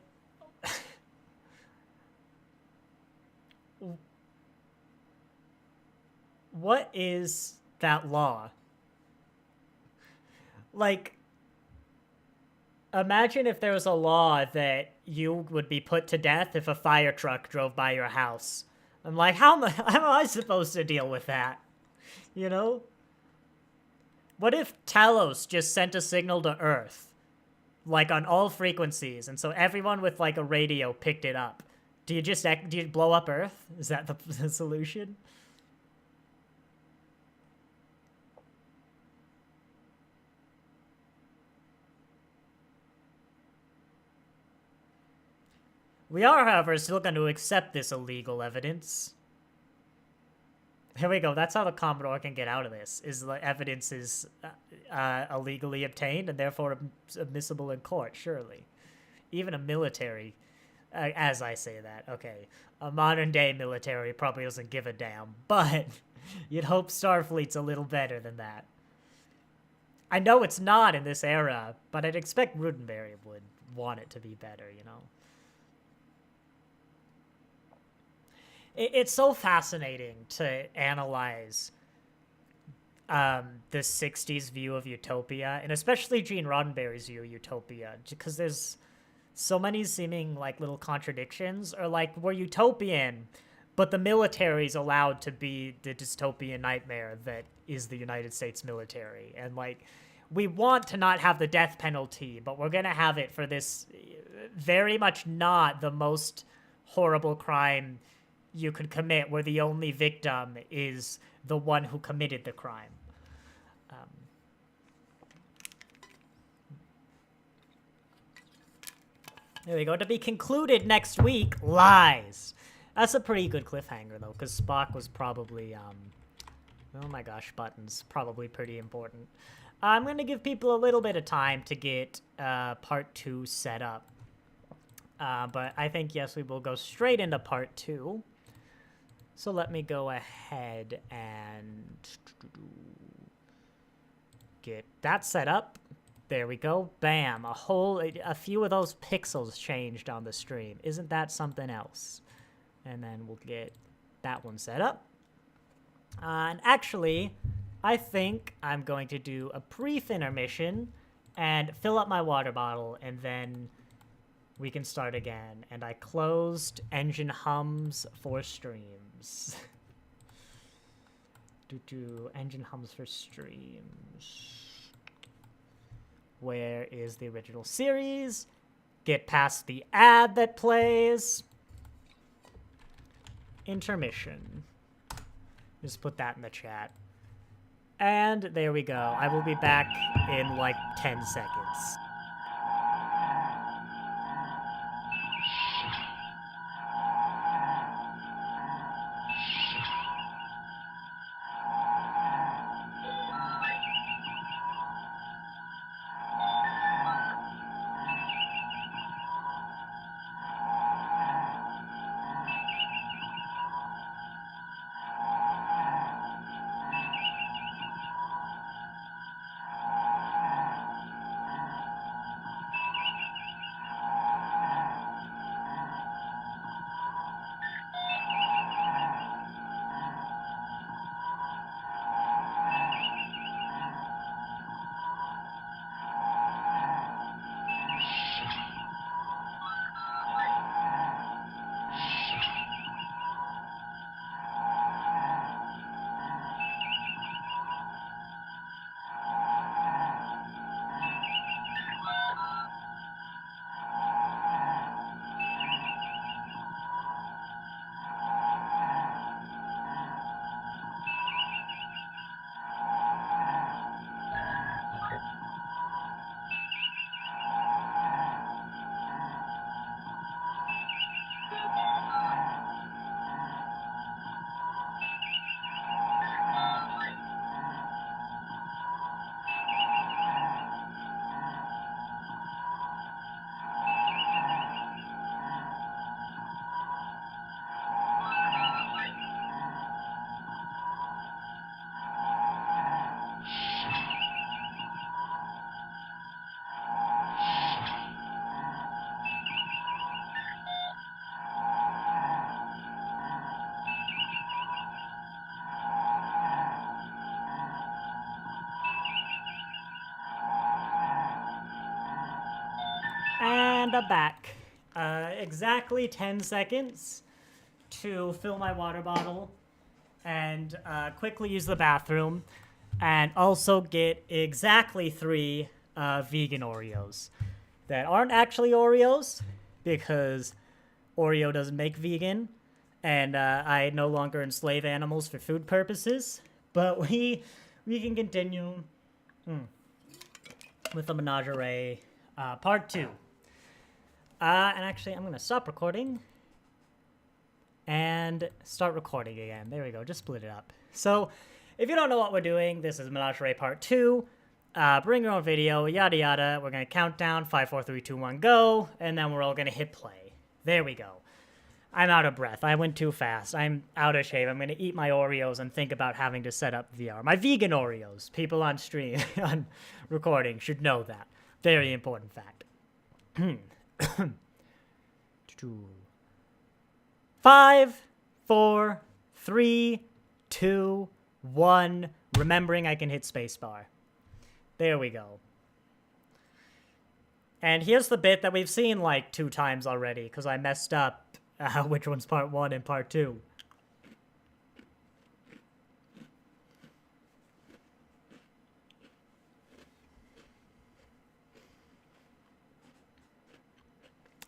[SPEAKER 1] what is that law? Like, imagine if there was a law that you would be put to death if a fire truck drove by your house. I'm like, how am I supposed to deal with that? You know? What if Talos just sent a signal to Earth? Like, on all frequencies, and so everyone with, like, a radio picked it up. Do you blow up Earth? Is that the solution? We are, however, still going to accept this illegal evidence. Here we go. That's how the Commodore can get out of this, is the evidence is illegally obtained and therefore admissible in court, surely. Even a military, as I say that, okay. A modern-day military probably doesn't give a damn, but you'd hope Starfleet's a little better than that. I know it's not in this era, but I'd expect Roddenberry would want it to be better, you know? It's so fascinating to analyze the 60s view of utopia, and especially Gene Roddenberry's view of utopia, because there's so many seeming like little contradictions, or like we're utopian, but the military's allowed to be the dystopian nightmare that is the United States military. And like, we want to not have the death penalty, but we're gonna have it for this very much not the most horrible crime you could commit, where the only victim is the one who committed the crime. There we go. To be concluded next week, lies. That's a pretty good cliffhanger, though, because Spock was probably, oh my gosh, buttons. Probably pretty important. I'm going to give people a little bit of time to get part 2 set up. But I think, yes, we will go straight into part 2. So let me go ahead and get that set up. There we go. Bam. A few of those pixels changed on the stream. Isn't that something else? And then we'll get that one set up. And actually, I think I'm going to do a brief intermission and fill up my water bottle, and then we can start again. And I closed engine hums for streams. Engine hums for streams. Where is the original series? Get past the ad that plays. Intermission. Just put that in the chat. And there we go. I will be back in like 10 seconds. And I'm back. Exactly 10 seconds to fill my water bottle and quickly use the bathroom and also get exactly 3 vegan Oreos that aren't actually Oreos because Oreo doesn't make vegan and I no longer enslave animals for food purposes. But we can continue with the Menagerie part 2. And actually, I'm going to stop recording and start recording again. There we go. Just split it up. So, if you don't know what we're doing, this is Menagerie Part 2. Bring your own video, yada yada. We're going to count down 5, 4, 3, 2, 1, go. And then we're all going to hit play. There we go. I'm out of breath. I went too fast. I'm out of shape. I'm going to eat my Oreos and think about having to set up VR. My vegan Oreos. People on stream, on recording should know that. Very important fact. 5, 4, 3, 2, 1. Remembering I can hit spacebar. There we go. And here's the bit that we've seen like 2 times already because I messed up which one's part 1 and part 2.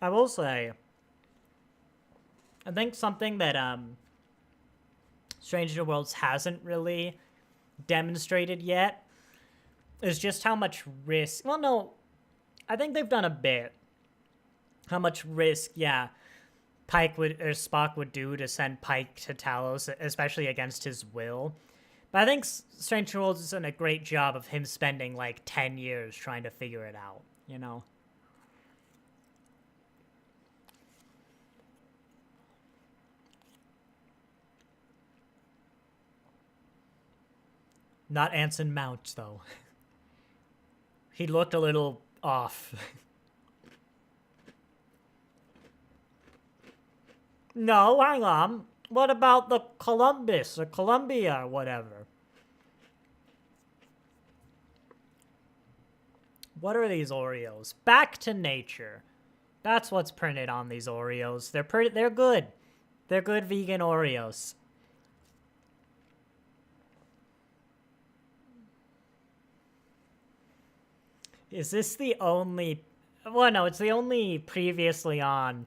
[SPEAKER 1] I will say, I think something that Stranger Worlds hasn't really demonstrated yet is just how much risk. Well, no, I think they've done a bit. How much risk, yeah, Spock would do to send Pike to Talos, especially against his will. But I think Stranger Worlds has done a great job of him spending like 10 years trying to figure it out, you know? Not Anson Mount, though. He looked a little off. No, hang on. What about the Columbus or Columbia or whatever? What are these Oreos? Back to nature. That's what's printed on these Oreos. They're good. They're good vegan Oreos. Is this the only... Well, no, it's the only previously on,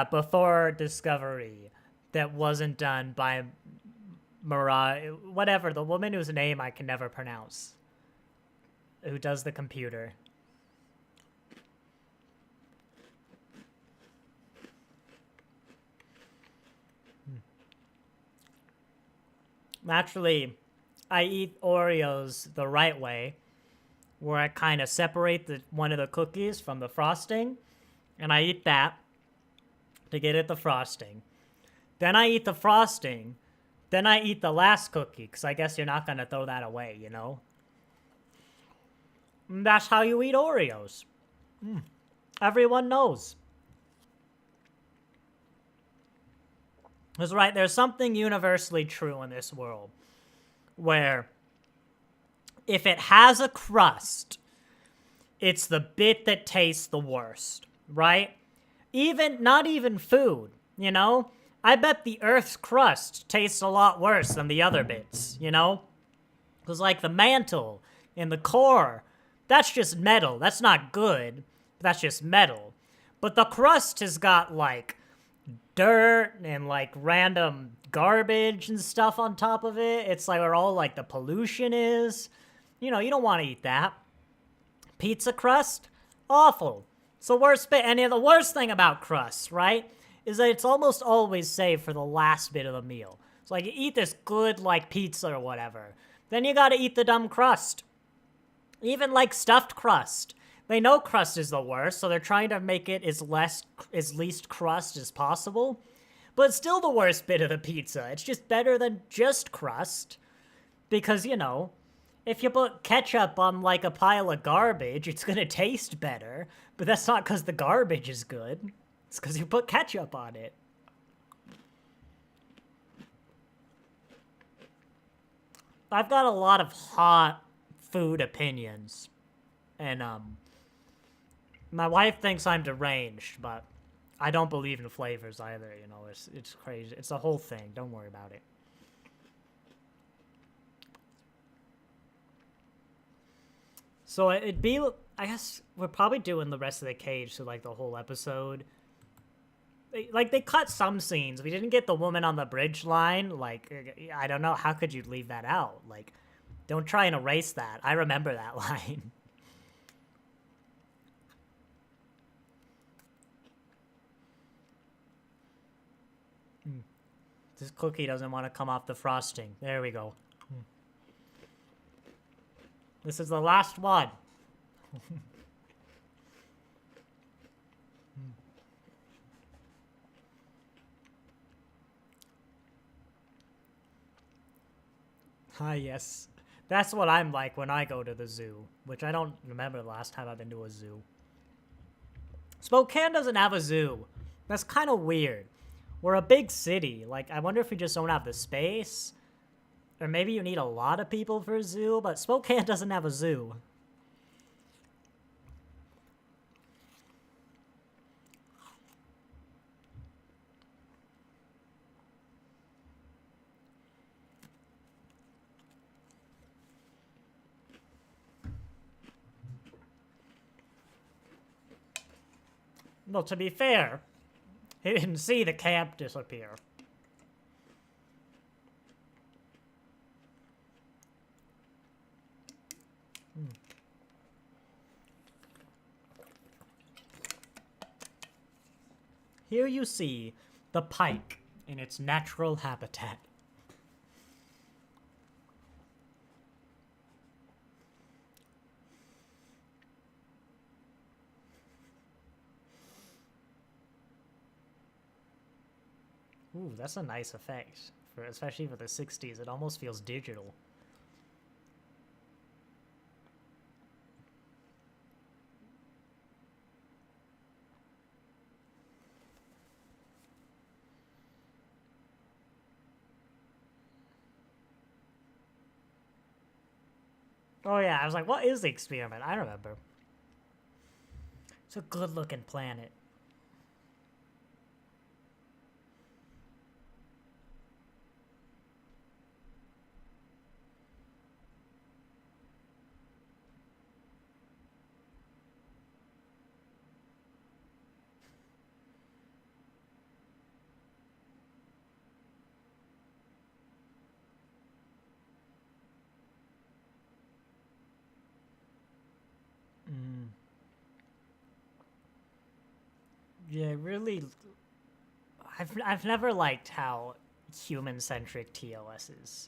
[SPEAKER 1] before Discovery, that wasn't done by whatever, the woman whose name I can never pronounce. Who does the computer. Naturally, I eat Oreos the right way, where I kind of separate one of the cookies from the frosting, and I eat that to get at the frosting. Then I eat the frosting, then I eat the last cookie, because I guess you're not going to throw that away, you know? And that's how you eat Oreos. Everyone knows. That's right, there's something universally true in this world, where if it has a crust, it's the bit that tastes the worst, right? Not even food, you know? I bet the Earth's crust tastes a lot worse than the other bits, you know? Because, like, the mantle and the core, that's just metal. That's not good. That's just metal. But the crust has got, like, dirt and, like, random garbage and stuff on top of it. It's, like, where all, like, the pollution is. You know, you don't want to eat that. Pizza crust? Awful. It's the worst bit. And the worst thing about crust, right, is that it's almost always saved for the last bit of the meal. It's like, you eat this good, like, pizza or whatever. Then you gotta eat the dumb crust. Even, like, stuffed crust. They know crust is the worst, so they're trying to make it as least crust as possible. But it's still the worst bit of the pizza. It's just better than just crust. Because, you know, if you put ketchup on, like, a pile of garbage, it's gonna taste better. But that's not because the garbage is good. It's because you put ketchup on it. I've got a lot of hot food opinions. And, my wife thinks I'm deranged, but I don't believe in flavors either, you know, it's crazy. It's a whole thing. Don't worry about it. So it'd be, I guess we're probably doing the rest of the cage to, like, the whole episode. Like, they cut some scenes. We didn't get the woman on the bridge line. Like, I don't know. How could you leave that out? Like, don't try and erase that. I remember that line. This cookie doesn't want to come off the frosting. There we go. This is the last one. Ah, yes. That's what I'm like when I go to the zoo, which I don't remember the last time I've been to a zoo. Spokane doesn't have a zoo. That's kind of weird. We're a big city. Like, I wonder if we just don't have the space. Or maybe you need a lot of people for a zoo, but Spokane doesn't have a zoo. Well, to be fair, he didn't see the camp disappear. Here you see the pike in its natural habitat. Ooh, that's a nice effect, especially for the 60s. It almost feels digital. Oh yeah, I was like, what is the experiment? I remember. It's a good-looking planet. Yeah, really. I've never liked how human-centric TOS is.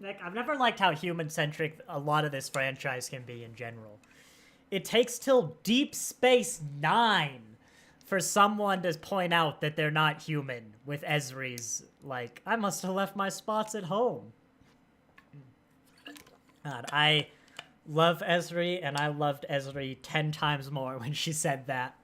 [SPEAKER 1] Like, I've never liked how human-centric a lot of this franchise can be in general. It takes till Deep Space Nine for someone to point out that they're not human with Ezri's, like, I must have left my spots at home. God, I love Ezri, and I loved Ezri 10 times more when she said that.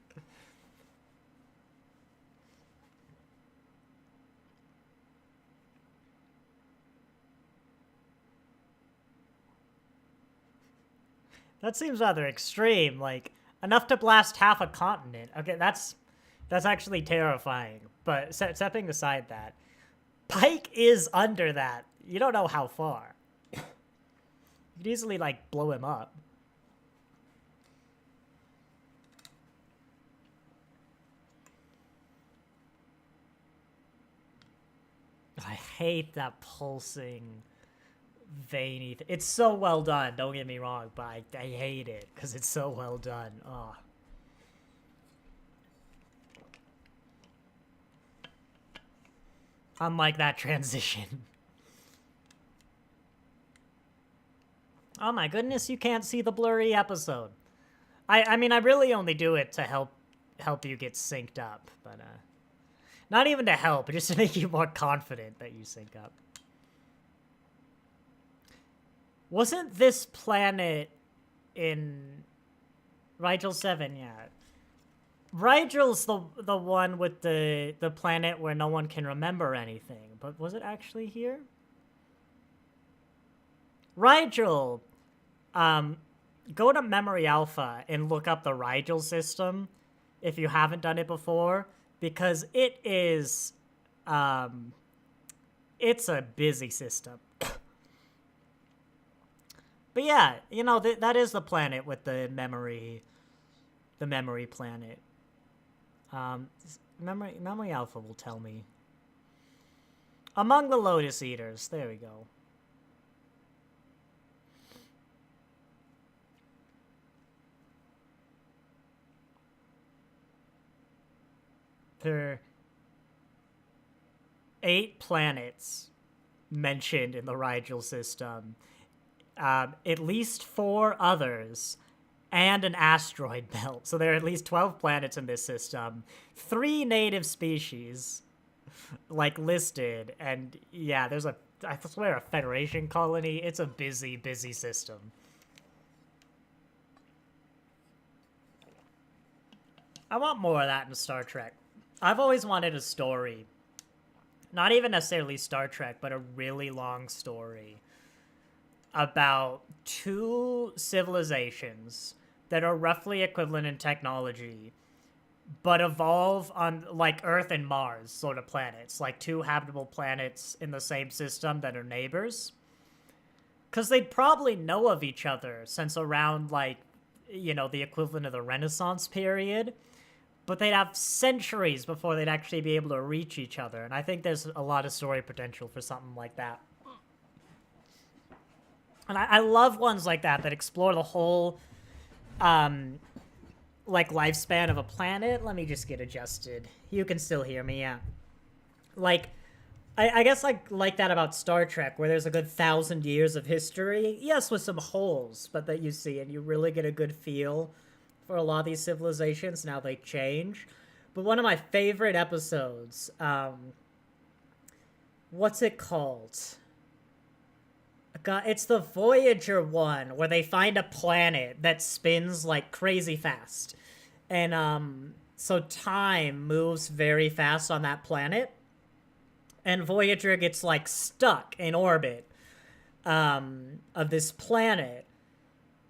[SPEAKER 1] That seems rather extreme, like, enough to blast half a continent. Okay, that's actually terrifying, but stepping aside that, Pike is under that. You don't know how far. You could easily, like, blow him up. I hate that pulsing veiny it's so well done, don't get me wrong, but I hate it because it's so well done. Oh. Unlike that transition. Oh my goodness, you can't see the blurry episode. I mean, I really only do it to help you get synced up, but not even to help, just to make you more confident that you sync up. Wasn't this planet in Rigel 7? Yeah. Rigel's the one with the planet where no one can remember anything, but was it actually here? Rigel, go to Memory Alpha and look up the Rigel system if you haven't done it before, because it is, it's a busy system. But yeah, you know, that is the planet with the memory planet. Memory Alpha will tell me. Among the Lotus Eaters, there we go. There are 8 planets mentioned in the Rigel system. At least 4 others, and an asteroid belt. So there are at least 12 planets in this system. 3 native species, like, listed. And yeah, there's I swear, a Federation colony. It's a busy, busy system. I want more of that in Star Trek. I've always wanted a story. Not even necessarily Star Trek, but a really long story about 2 civilizations that are roughly equivalent in technology, but evolve on, like, Earth and Mars sort of planets, like 2 habitable planets in the same system that are neighbors. Because they'd probably know of each other since around, like, you know, the equivalent of the Renaissance period, but they'd have centuries before they'd actually be able to reach each other, and I think there's a lot of story potential for something like that. And I love ones like that explore the whole, like, lifespan of a planet. Let me just get adjusted. You can still hear me, yeah. Like, I guess like that about Star Trek, where there's a good 1,000 years of history. Yes, with some holes, but that you see, and you really get a good feel for a lot of these civilizations, now they change. But one of my favorite episodes, what's it called? God, it's the Voyager one, where they find a planet that spins, like, crazy fast. And, so time moves very fast on that planet. And Voyager gets, like, stuck in orbit, of this planet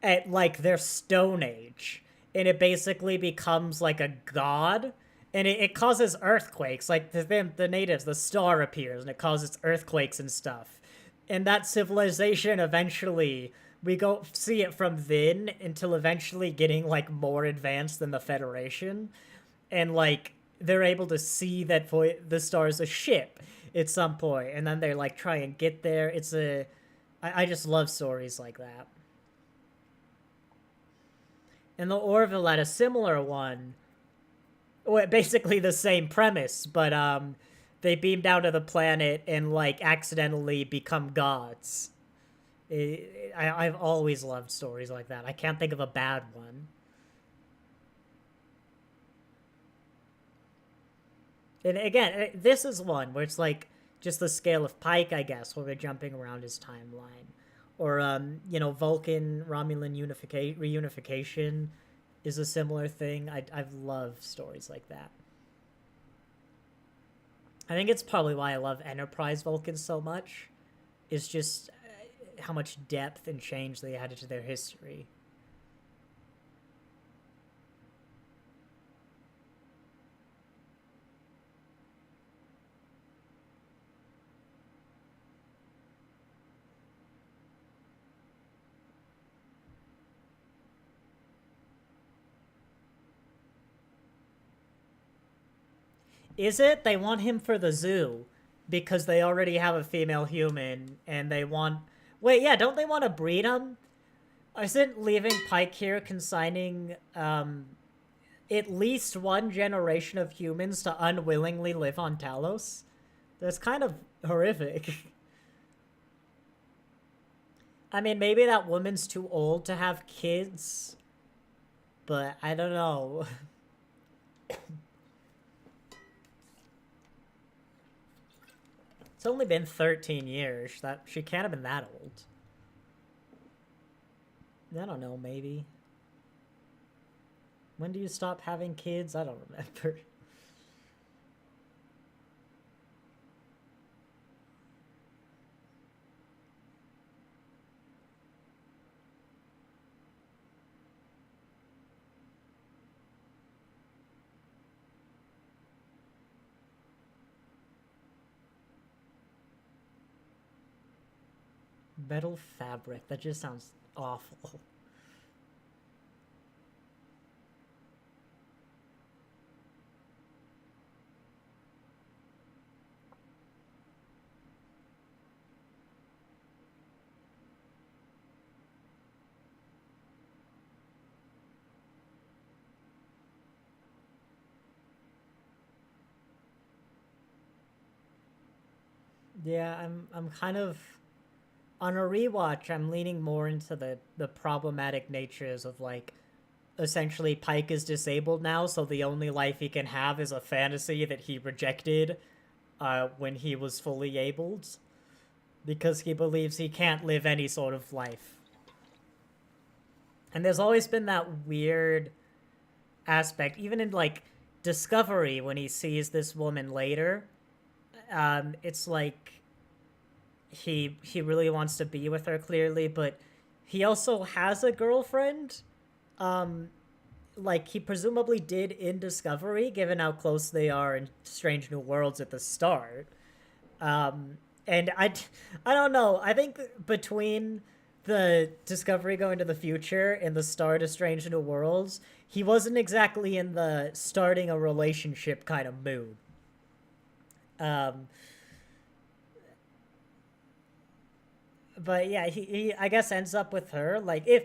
[SPEAKER 1] at, like, their Stone Age. And it basically becomes, like, a god. And it causes earthquakes. Like, the natives, the star appears, and it causes earthquakes and stuff. And that civilization eventually, we go see it from then until eventually getting, like, more advanced than the Federation. And, like, they're able to see that the star is a ship at some point, and then they, like, try and get there. I just love stories like that. And the Orville had a similar one. Well, basically the same premise, but they beam down to the planet and like accidentally become gods. I've always loved stories like that. I can't think of a bad one. And again, this is one where it's like just the scale of Pike, I guess, where we're jumping around his timeline. Or, Vulcan Romulan reunification is a similar thing. I've loved stories like that. I think it's probably why I love Enterprise Vulcans so much. Is just how much depth and change they added to their history. Is it? They want him for the zoo because they already have a female human and they want. Wait, yeah, don't they want to breed him? Isn't leaving Pike here consigning at least one generation of humans to unwillingly live on Talos? That's kind of horrific. I mean, maybe that woman's too old to have kids, but I don't know. It's only been 13 years. That she can't have been that old. I don't know, maybe. When do you stop having kids? I don't remember. Metal fabric. That just sounds awful. Yeah, I'm kind of on a rewatch. I'm leaning more into the problematic natures of like essentially Pike is disabled now, so the only life he can have is a fantasy that he rejected when he was fully abled because he believes he can't live any sort of life. And there's always been that weird aspect, even in like Discovery, when he sees this woman later. It's like he really wants to be with her clearly, but he also has a girlfriend. Um, like he presumably did in Discovery, given how close they are in Strange New Worlds at the start. And I don't know. I think between the Discovery going to the future and the start of Strange New Worlds, he wasn't exactly in the starting a relationship kind of mood. Um, but yeah, he I guess ends up with her. Like if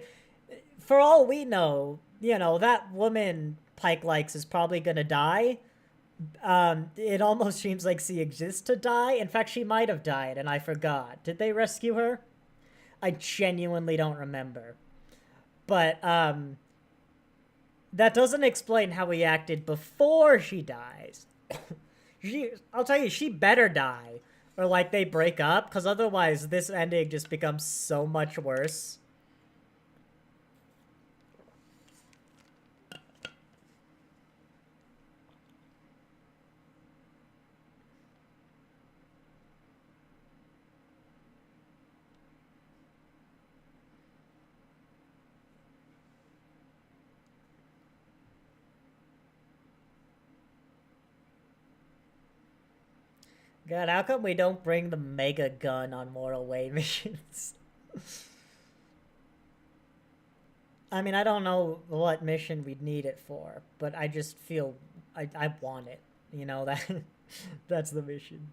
[SPEAKER 1] for all we know, that woman Pike likes is probably gonna die. It almost seems like she exists to die. In fact, she might have died, and I forgot. Did they rescue her? I genuinely don't remember. But that doesn't explain how he acted before she dies. I'll tell you, she better die, or like they break up, because otherwise this ending just becomes so much worse. God, how come we don't bring the mega gun on Mortal Way missions? I mean, I don't know what mission we'd need it for, but I just feel I want it. That that's the mission.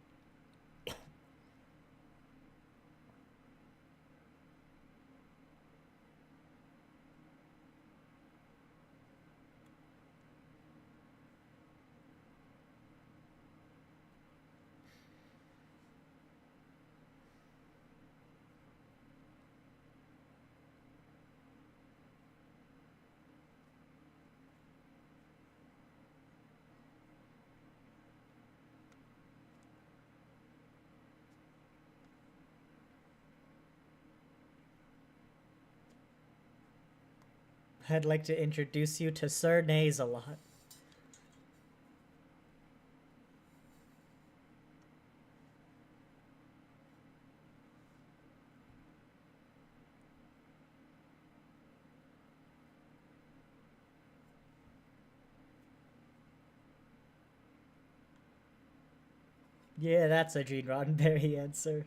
[SPEAKER 1] I'd like to introduce you to Sir Naze-a-Lot. Yeah, that's a Gene Roddenberry answer.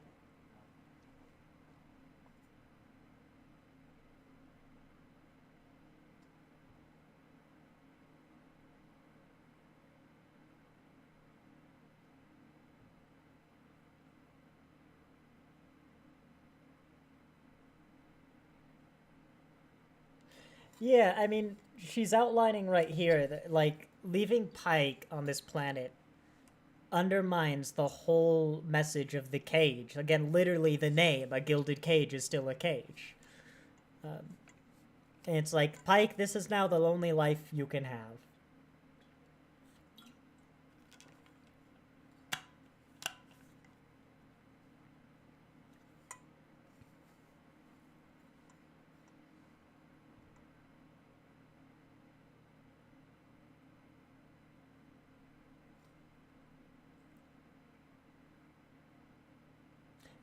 [SPEAKER 1] Yeah, I mean, she's outlining right here that, like, leaving Pike on this planet undermines the whole message of the cage. Again, literally the name, a gilded cage is still a cage. And it's like, Pike, this is now the only life you can have.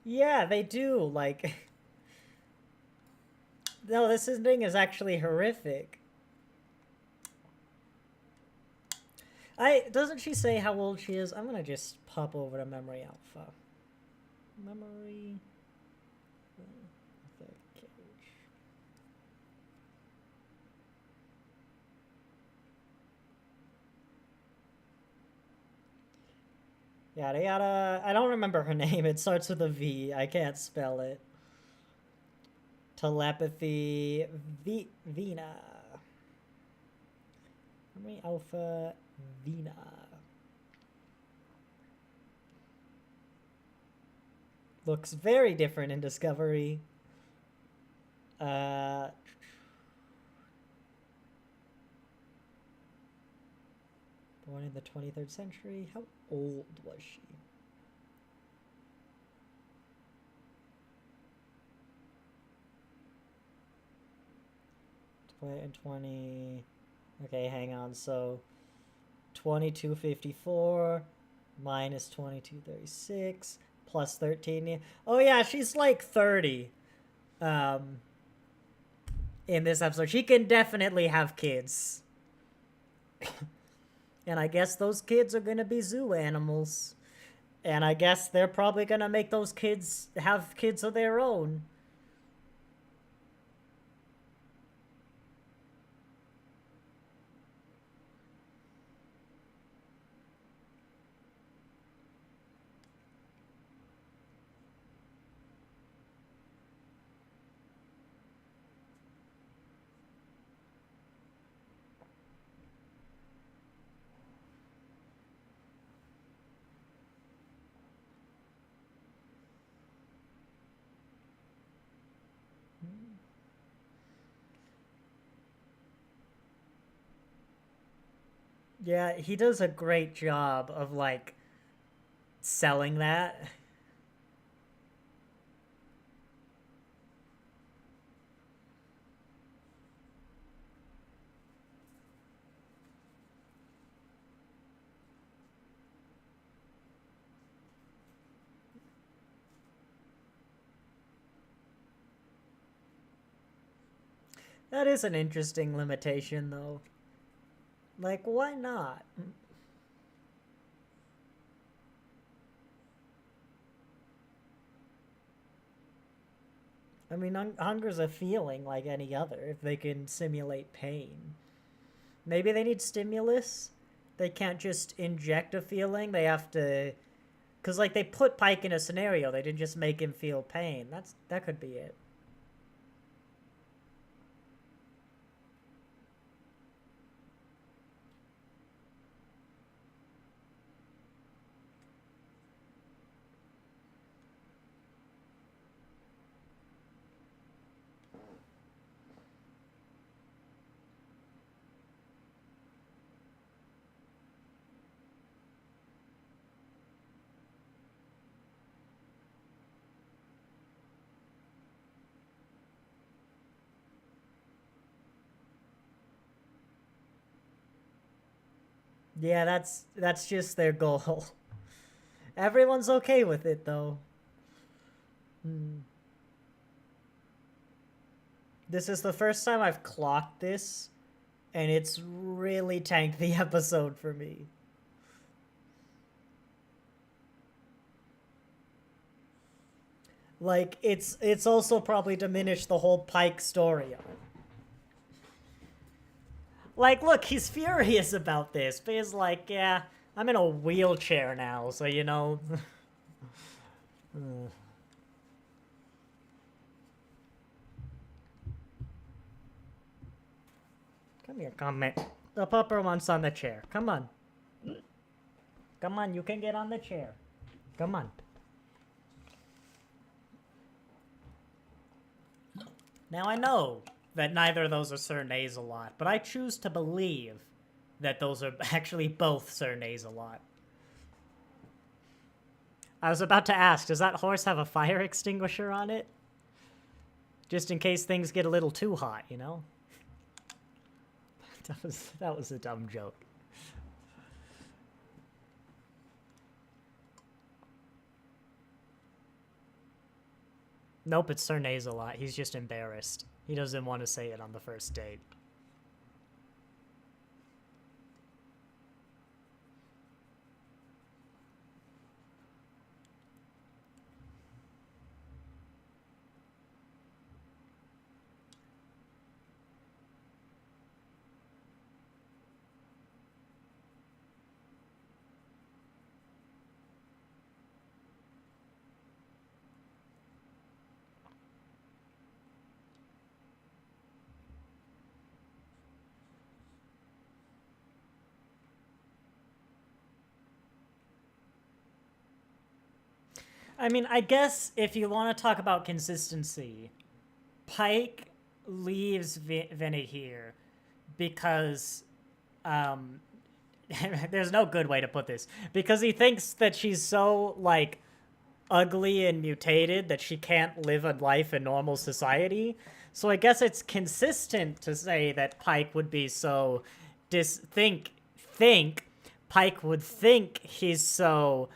[SPEAKER 1] Yeah, they do, like... No, this ending is actually horrific. Doesn't she say how old she is? I'm gonna just pop over to Memory Alpha. Memory... The cage. Yada yada. I don't remember her name. It starts with a V. I can't spell it. Telepathy. Vina. Memory Alpha. Vina. Looks very different in Discovery. Born in the 23rd century. How old was she? And 20. Okay, hang on. So 2254 minus 2236 plus 13. Oh yeah, she's like 30. In this episode, she can definitely have kids. And I guess those kids are gonna be zoo animals. And I guess they're probably gonna make those kids have kids of their own. Yeah, he does a great job of, like, selling that. That is an interesting limitation, though. Like, why not? I mean, hunger's a feeling like any other, if they can simulate pain. Maybe they need stimulus? They can't just inject a feeling, they have to... Because, like, they put Pike in a scenario, they didn't just make him feel pain. That could be it. Yeah, that's just their goal. Everyone's okay with it, though. This is the first time I've clocked this, and it's really tanked the episode for me. Like, it's also probably diminished the whole Pike story arc. Like, look, he's furious about this, but he's like, yeah, I'm in a wheelchair now, so you know. Come here, come here. The pupper wants on the chair. Come on. Come on, you can get on the chair. Come on. Now I know that neither of those are Sir Naze-a-Lot, but I choose to believe that those are actually both Sir Naze-a-Lot. I was about to ask, does that horse have a fire extinguisher on it? Just in case things get a little too hot, you know? That was a dumb joke. Nope, it's Sir Naze-a-Lot. He's just embarrassed. He doesn't want to say it on the first date. I mean, I guess if you want to talk about consistency, Pike leaves Vinny here because there's no good way to put this, because he thinks that she's so like ugly and mutated that she can't live a life in normal society. So I guess it's consistent to say that Pike would be so think Pike would think he's so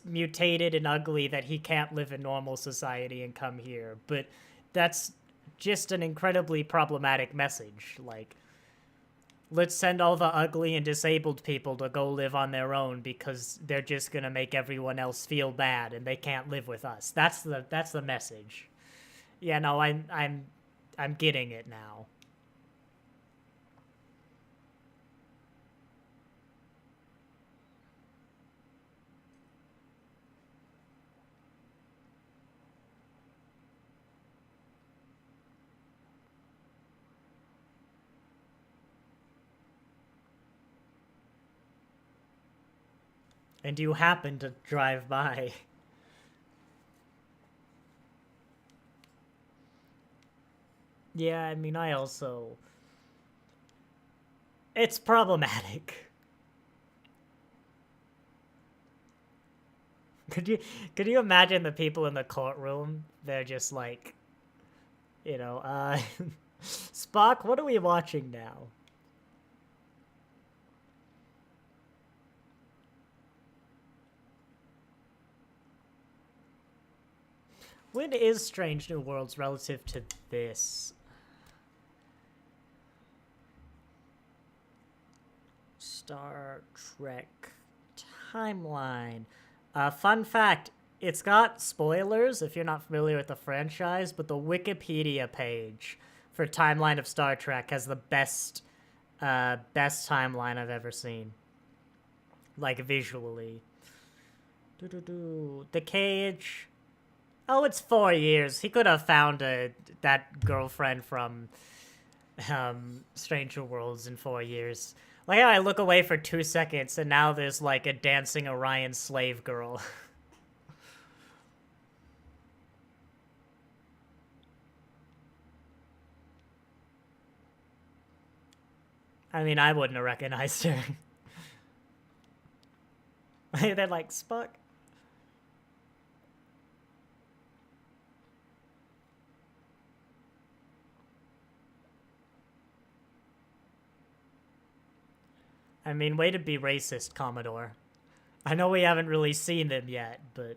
[SPEAKER 1] mutated and ugly that he can't live in normal society and come here. But that's just an incredibly problematic message. Like, let's send all the ugly and disabled people to go live on their own because they're just gonna make everyone else feel bad and they can't live with us. That's the message. Yeah, no, I'm getting it now. And you happen to drive by. Yeah, I mean, I also... It's problematic. Could you imagine the people in the courtroom? They're just like, you know, Spock, what are we watching now? When is Strange New Worlds relative to this? Star Trek timeline. Fun fact, it's got spoilers if you're not familiar with the franchise, but the Wikipedia page for Timeline of Star Trek has the best timeline I've ever seen. Like, visually. The Cage. Oh, it's 4 years. He could have found that girlfriend from Stranger Worlds in 4 years. Like how I look away for 2 seconds and now there's like a dancing Orion slave girl. I mean, I wouldn't have recognized her. They're like, Spock. I mean, way to be racist, Commodore. I know we haven't really seen them yet, but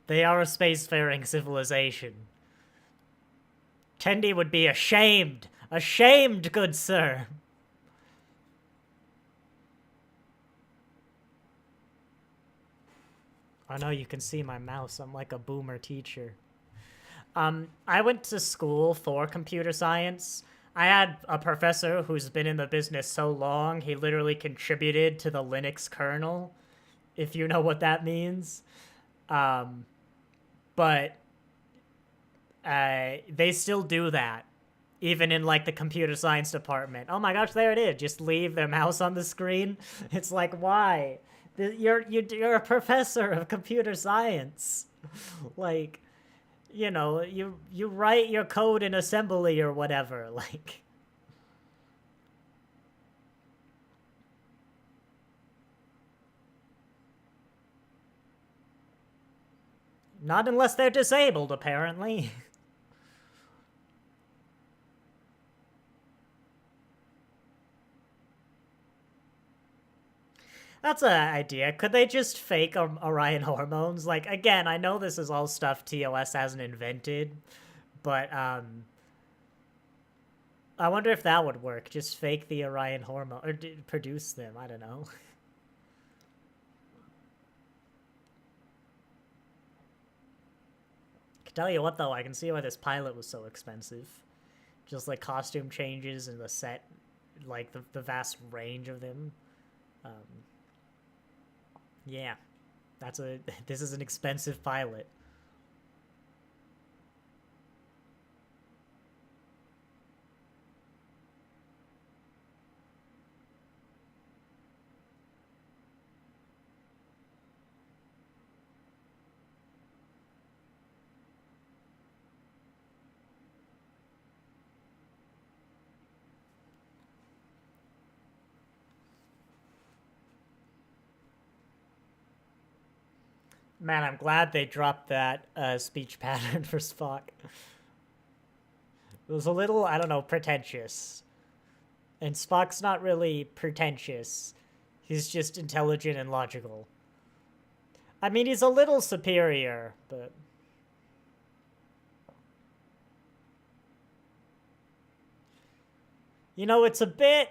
[SPEAKER 1] they are a spacefaring civilization. Tendi would be ashamed. Ashamed, good sir. Oh no, you can see my mouse. I'm like a boomer teacher. I went to school for computer science. I had a professor who's been in the business so long, he literally contributed to the Linux kernel, if you know what that means. But they still do that, even in like the computer science department. Oh my gosh, there it is. Just leave their mouse on the screen. It's like, why? You're a professor of computer science. Like, you know, you write your code in assembly or whatever. Like, not unless they're disabled, apparently. That's an idea. Could they just fake Orion hormones? Like, again, I know this is all stuff TOS hasn't invented, but I wonder if that would work. Just fake the Orion hormone, or produce them. I don't know. I can tell you what, though, I can see why this pilot was so expensive. Just like costume changes and the set, like the vast range of them. Yeah, this is an expensive pilot. Man, I'm glad they dropped that speech pattern for Spock. It was a little, I don't know, pretentious. And Spock's not really pretentious. He's just intelligent and logical. I mean, he's a little superior, but... You know, it's a bit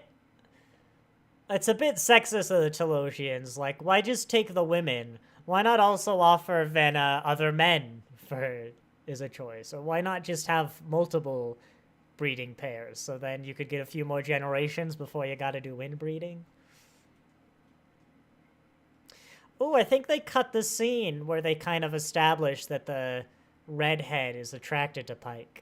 [SPEAKER 1] sexist of the Telosians. Like, why just take the women? Why not also offer Vena other men for is a choice? Or why not just have multiple breeding pairs? So then you could get a few more generations before you gotta do inbreeding. Oh, I think they cut the scene where they kind of established that the redhead is attracted to Pike.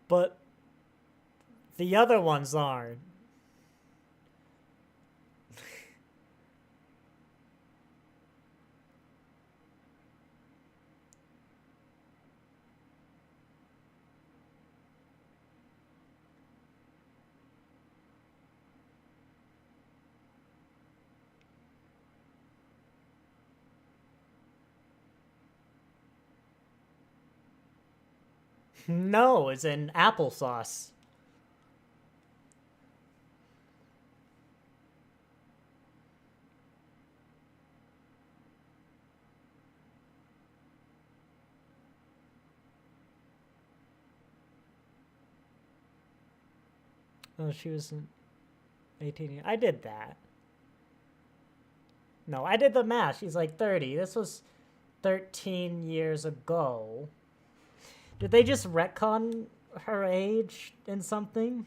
[SPEAKER 1] But the other ones aren't. No, it's in applesauce. Oh, she was 18. I did that. No, I did the math. She's like 30. This was 13 years ago. Did they just retcon her age in something?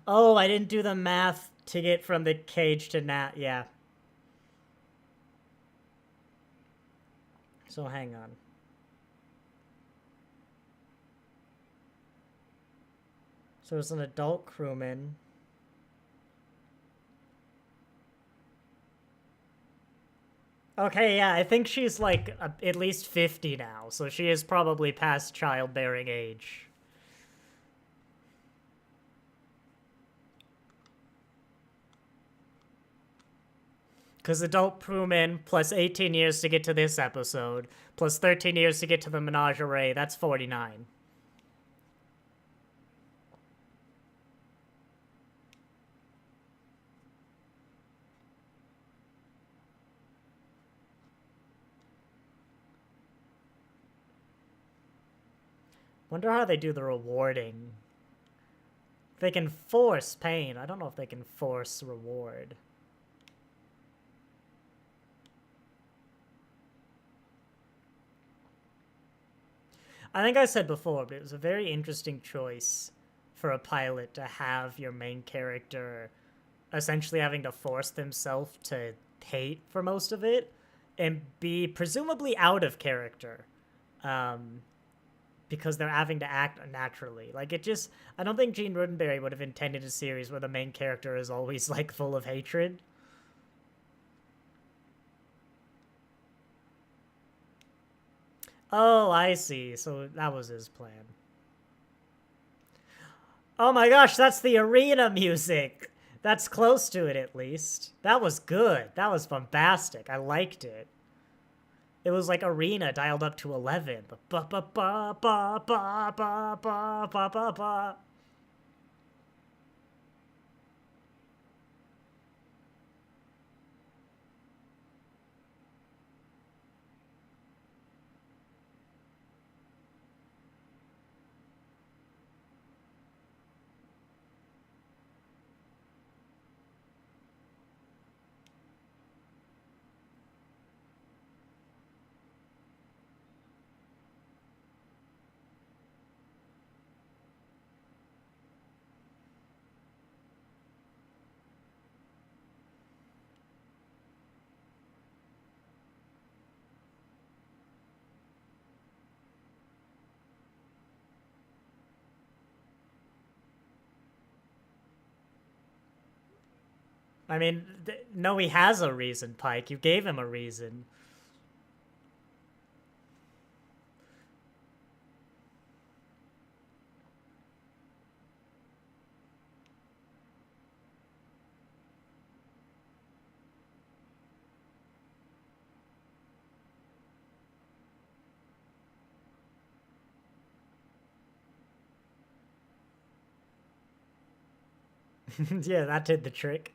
[SPEAKER 1] Oh, I didn't do the math to get from the cage to Nat. Yeah. So hang on. So there's an adult crewman. Okay, yeah, I think she's like at least 50 now, so she is probably past childbearing age. Because adult crewman plus 18 years to get to this episode, plus 13 years to get to the Menagerie, that's 49. Wonder how they do the rewarding. They can force pain. I don't know if they can force reward. I think I said before, but it was a very interesting choice for a pilot to have your main character essentially having to force themselves to hate for most of it and be presumably out of character. Because they're having to act naturally. Like, it just... I don't think Gene Roddenberry would have intended a series where the main character is always, like, full of hatred. Oh, I see. So that was his plan. Oh my gosh, that's the arena music! That's close to it, at least. That was good. That was bombastic. I liked it. It was like arena dialed up to 11. Ba ba ba ba ba ba ba ba ba ba. I mean, no, he has a reason, Pike. You gave him a reason. Yeah, that did the trick.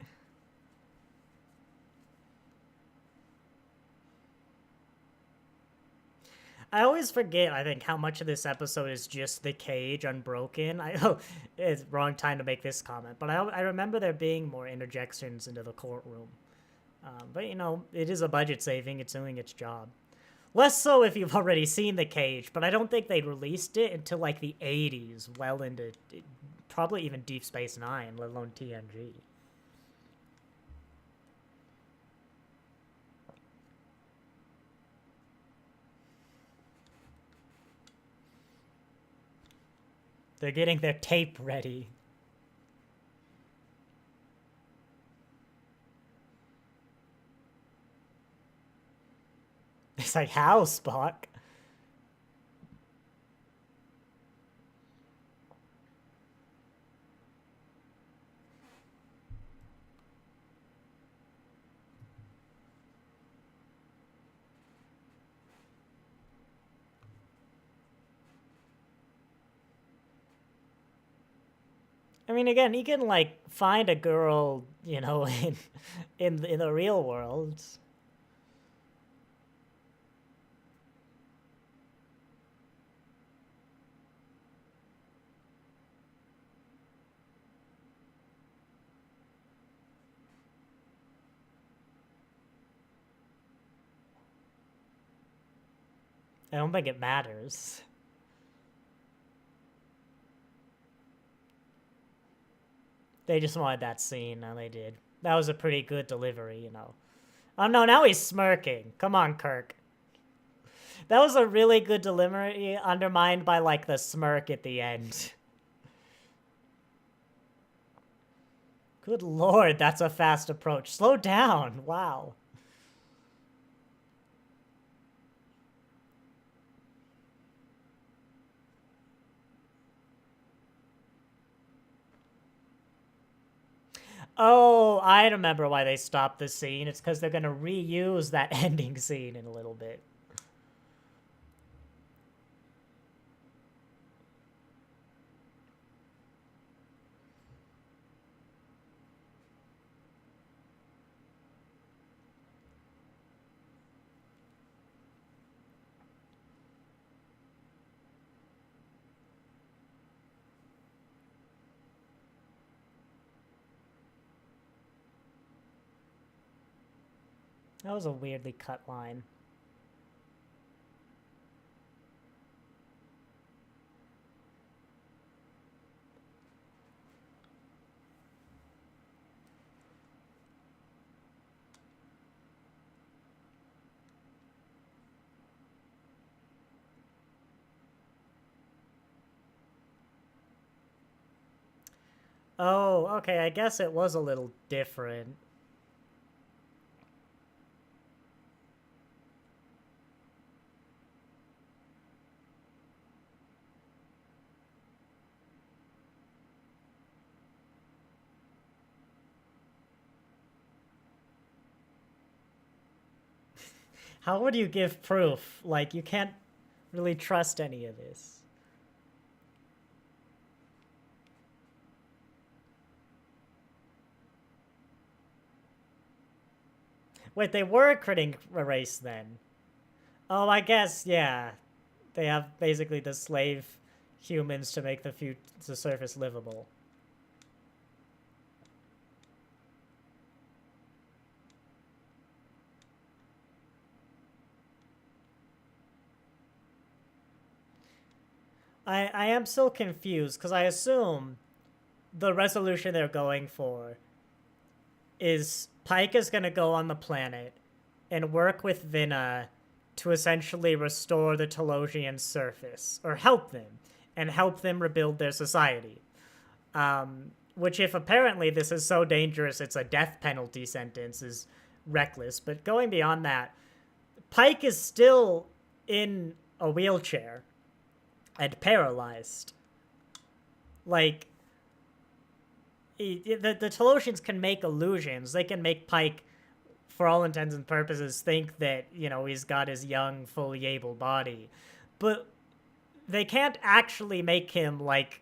[SPEAKER 1] I always forget, I think, how much of this episode is just the cage unbroken. Oh, it's wrong time to make this comment, but I remember there being more interjections into the courtroom. But, you know, it is a budget saving. It's doing its job. Less so if you've already seen the cage, but I don't think they released it until, like, the 80s, well into probably even Deep Space Nine, let alone TNG. They're getting their tape ready. It's like, how, Spock? I mean, again, he can, like, find a girl, you know, in the real world. I don't think it matters. They just wanted that scene, and they did. That was a pretty good delivery, you know. Oh no, now he's smirking. Come on, Kirk. That was a really good delivery, undermined by, like, the smirk at the end. Good lord, that's a fast approach. Slow down. Wow. Oh, I remember why they stopped the scene. It's because they're going to reuse that ending scene in a little bit. That was a weirdly cut line. Oh, okay, I guess it was a little different. How would you give proof? Like, you can't really trust any of this. Wait, they were critting a race then. Oh, I guess, yeah. They have basically the slave humans to make the surface livable. I am still confused, because I assume the resolution they're going for is Pike is going to go on the planet and work with Vinna to essentially restore the Telosian surface, or help them, and help them rebuild their society. Which, if apparently this is so dangerous it's a death penalty sentence, is reckless. But going beyond that, Pike is still in a wheelchair and paralyzed. Like, the Telosians can make illusions. They can make Pike, for all intents and purposes, think that, you know, he's got his young, fully able body. But they can't actually make him, like,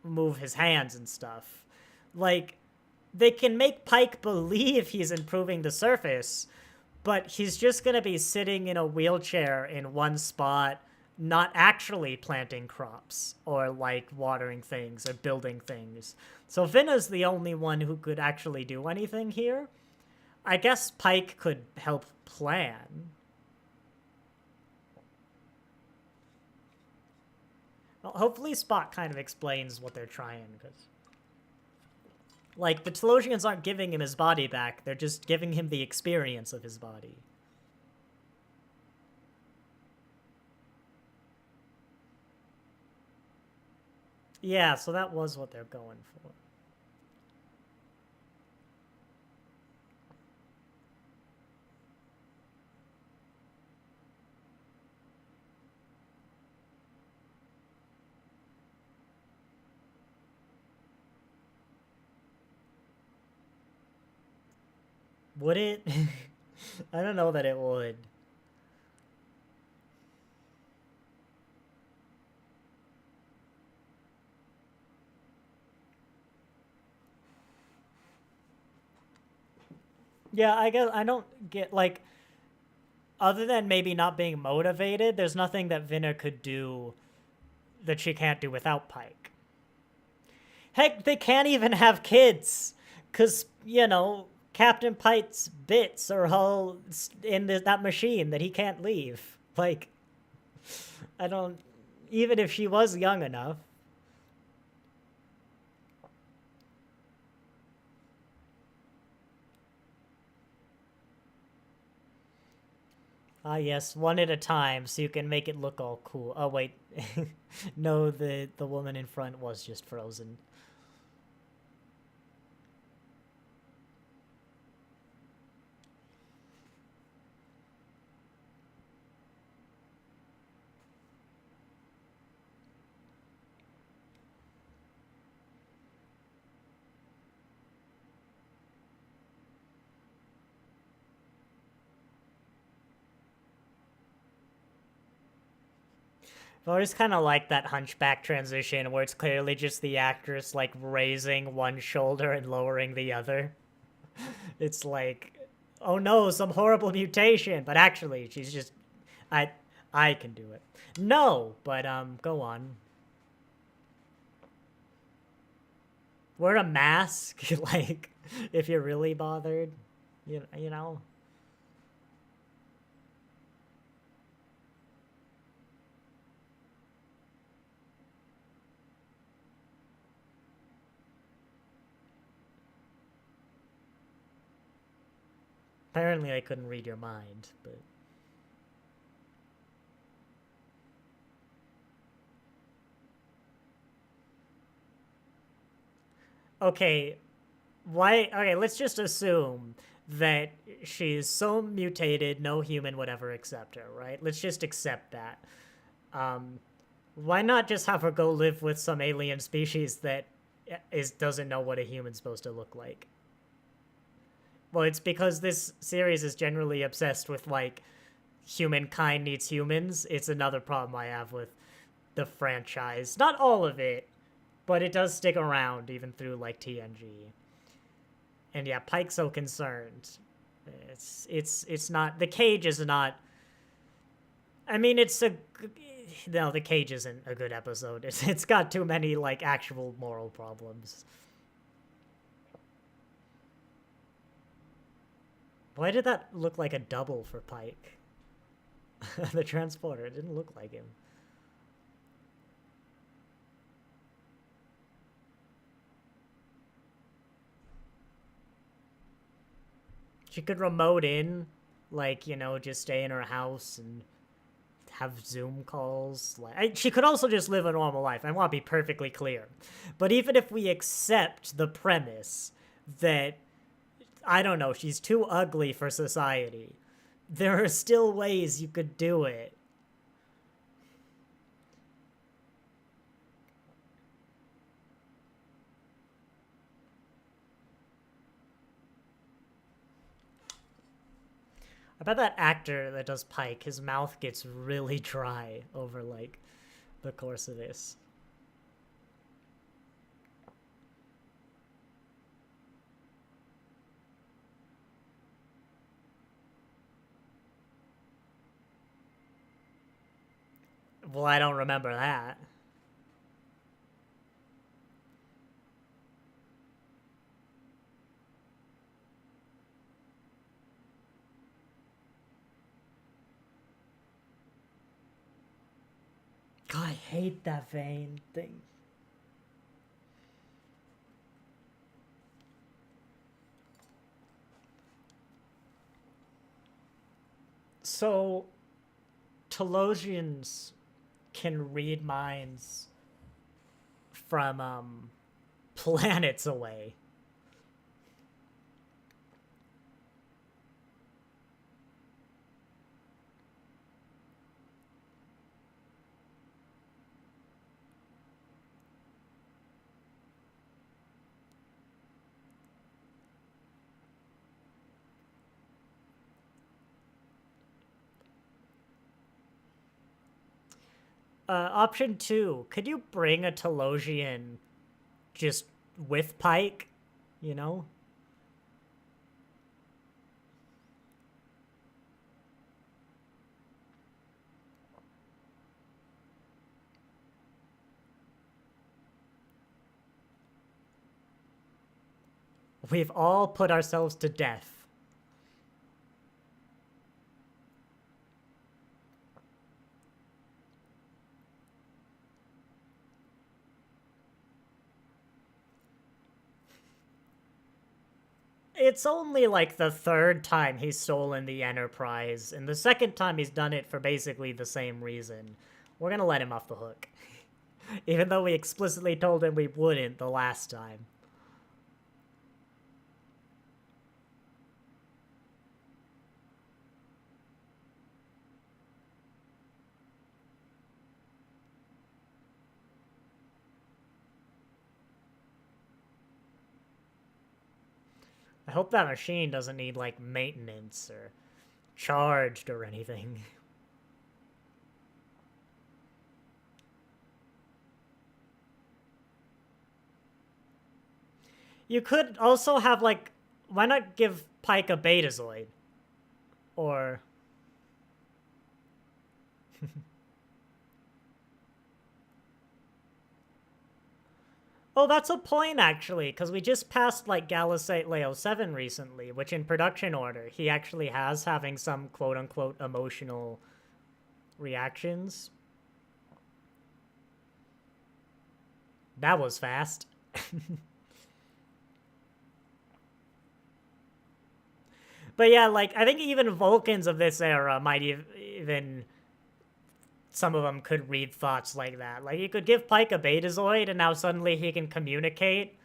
[SPEAKER 1] move his hands and stuff. Like, they can make Pike believe he's improving the surface, but he's just gonna be sitting in a wheelchair in one spot, not actually planting crops or like watering things or building things. So Vinna's the only one who could actually do anything here. I guess Pike could help plan. Well, hopefully Spot kind of explains what they're trying, because like, the Telosians aren't giving him his body back, they're just giving him the experience of his body. Yeah, so that was what they're going for. Would it? I don't know that it would. Yeah, I guess I don't get, like, other than maybe not being motivated, there's nothing that Vinna could do that she can't do without Pike. Heck, they can't even have kids, because, you know, Captain Pike's bits are all in that machine that he can't leave. Like, I don't, even if she was young enough. Ah, yes, one at a time, so you can make it look all cool. Oh, wait. No, the woman in front was just frozen. I just kind of like that hunchback transition where it's clearly just the actress like raising one shoulder and lowering the other. It's like, oh no, some horrible mutation, but actually she's just, I I can do it. No, but go on. Wear a mask, like, if you're really bothered, you know? Apparently I couldn't read your mind, but... Okay, why... Okay, let's just assume that she's so mutated, no human would ever accept her, right? Let's just accept that. Why not just have her go live with some alien species that doesn't know what a human's supposed to look like? Well, it's because this series is generally obsessed with, like, humankind needs humans. It's another problem I have with the franchise. Not all of it, but it does stick around even through, like, TNG. And yeah, Pike's so concerned. It's not... The Cage is not... I mean, it's a... No, The Cage isn't a good episode. It's got too many, like, actual moral problems. Why did that look like a double for Pike? The transporter, it didn't look like him. She could remote in, like, you know, just stay in her house and have Zoom calls. Like, she could also just live a normal life. I want to be perfectly clear. But even if we accept the premise that, I don't know, she's too ugly for society, there are still ways you could do it. I bet that actor that does Pike, his mouth gets really dry over, like, the course of this. Well, I don't remember that. God, I hate that vein thing. So, Telosians can read minds from, planets away. Option 2, could you bring a Telosian just with Pike, you know? We've all put ourselves to death. It's only like the third time he's stolen the Enterprise, and the second time he's done it for basically the same reason. We're gonna let him off the hook. Even though we explicitly told him we wouldn't the last time. I hope that machine doesn't need, like, maintenance or charged or anything. You could also have, like, why not give Pike a Betazoid? Or... Oh, that's a point, actually, because we just passed, like, Galileo 7 recently, which in production order, he actually has having some quote-unquote emotional reactions. That was fast. But yeah, like, I think even Vulcans of this era might even... Some of them could read thoughts like that. Like, you could give Pike a Betazoid, and now suddenly he can communicate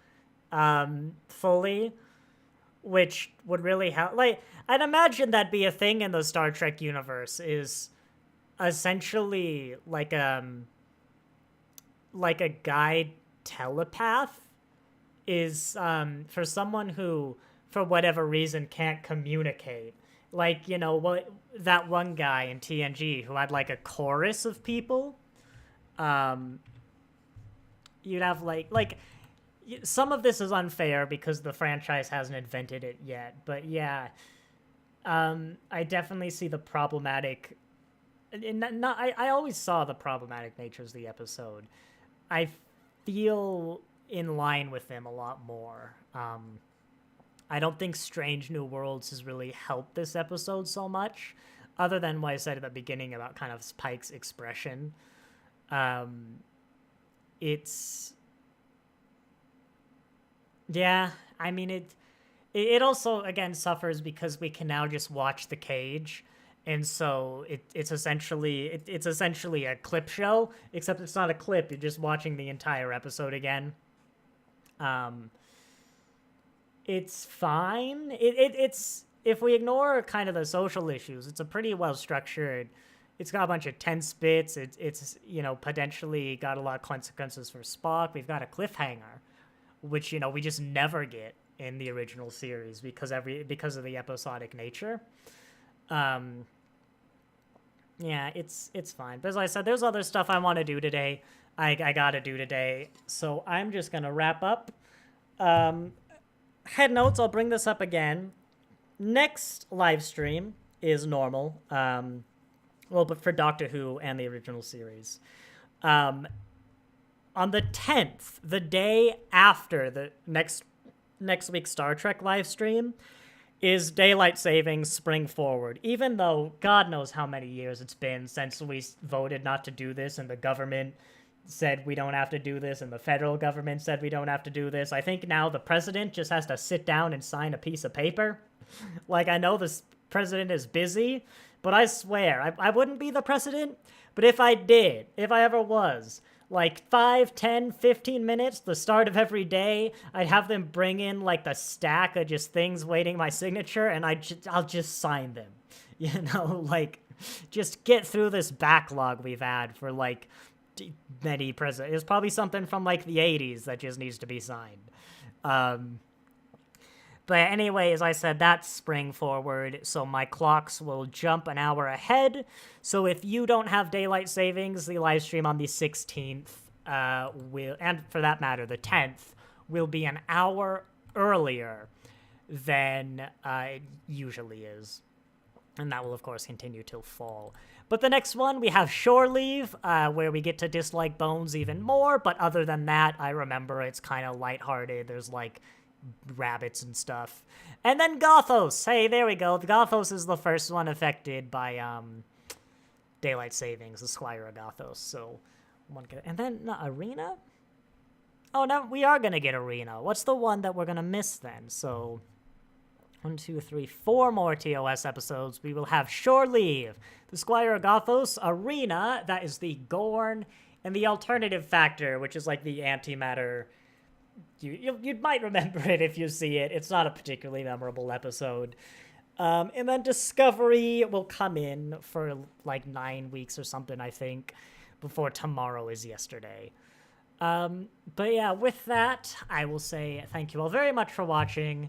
[SPEAKER 1] fully, which would really help. Like, I'd imagine that'd be a thing in the Star Trek universe, is essentially like a guide telepath is for someone who, for whatever reason, can't communicate. Like, you know, what that one guy in TNG who had like a chorus of people. You'd have like some of this is unfair because the franchise hasn't invented it yet, but yeah, I definitely see the problematic. I always saw the problematic natures of the episode. I feel in line with them a lot more. I don't think Strange New Worlds has really helped this episode so much, other than what I said at the beginning about kind of Pike's expression. It's... Yeah, I mean, it also, again, suffers because we can now just watch the cage, and so it's essentially a clip show, except it's not a clip, you're just watching the entire episode again. It's fine. It's if we ignore kind of the social issues, it's a pretty well structured. It's got a bunch of tense bits. It's you know, potentially got a lot of consequences for Spock. We've got a cliffhanger, which, you know, we just never get in the original series because of the episodic nature. Yeah, it's fine. But as I said, there's other stuff I want to do today. I gotta do today, so I'm just gonna wrap up. Head notes, I'll bring this up again. Next live stream is normal. Well, but for Doctor Who and the original series. On the 10th, the day after the next week's Star Trek live stream, is Daylight Savings Spring Forward. Even though God knows how many years it's been since we voted not to do this and the government said we don't have to do this and the federal government said we don't have to do this. I think now the president just has to sit down and sign a piece of paper. Like, I know the president is busy, but I swear, I wouldn't be the president, but if I did, if I ever was, like 5, 10, 15 minutes, the start of every day, I'd have them bring in like the stack of just things waiting my signature, and I'll just sign them. You know, like, just get through this backlog we've had for like many presidents. It's probably something from like the 80s that just needs to be signed. But anyway, as I said, that's Spring Forward, so my clocks will jump an hour ahead. So if you don't have daylight savings, the live stream on the 16th will, and for that matter, the 10th, will be an hour earlier than it usually is. And that will, of course, continue till fall. But the next one, we have Shore Leave, where we get to dislike Bones even more. But other than that, I remember it's kind of lighthearted. There's, like, rabbits and stuff. And then Gothos. Hey, there we go. Gothos is the first one affected by daylight savings, the Squire of Gothos. So, and then Arena? Oh, no, we are going to get Arena. What's the one that we're going to miss then? So, 1, 2, 3, 4 more TOS episodes. We will have Shore Leave, the Squire of Gothos, Arena, that is the Gorn, and the Alternative Factor, which is like the antimatter. You might remember it if you see it. It's not a particularly memorable episode. And then Discovery will come in for like 9 weeks or something, I think, before tomorrow is yesterday. But yeah, with that, I will say thank you all very much for watching.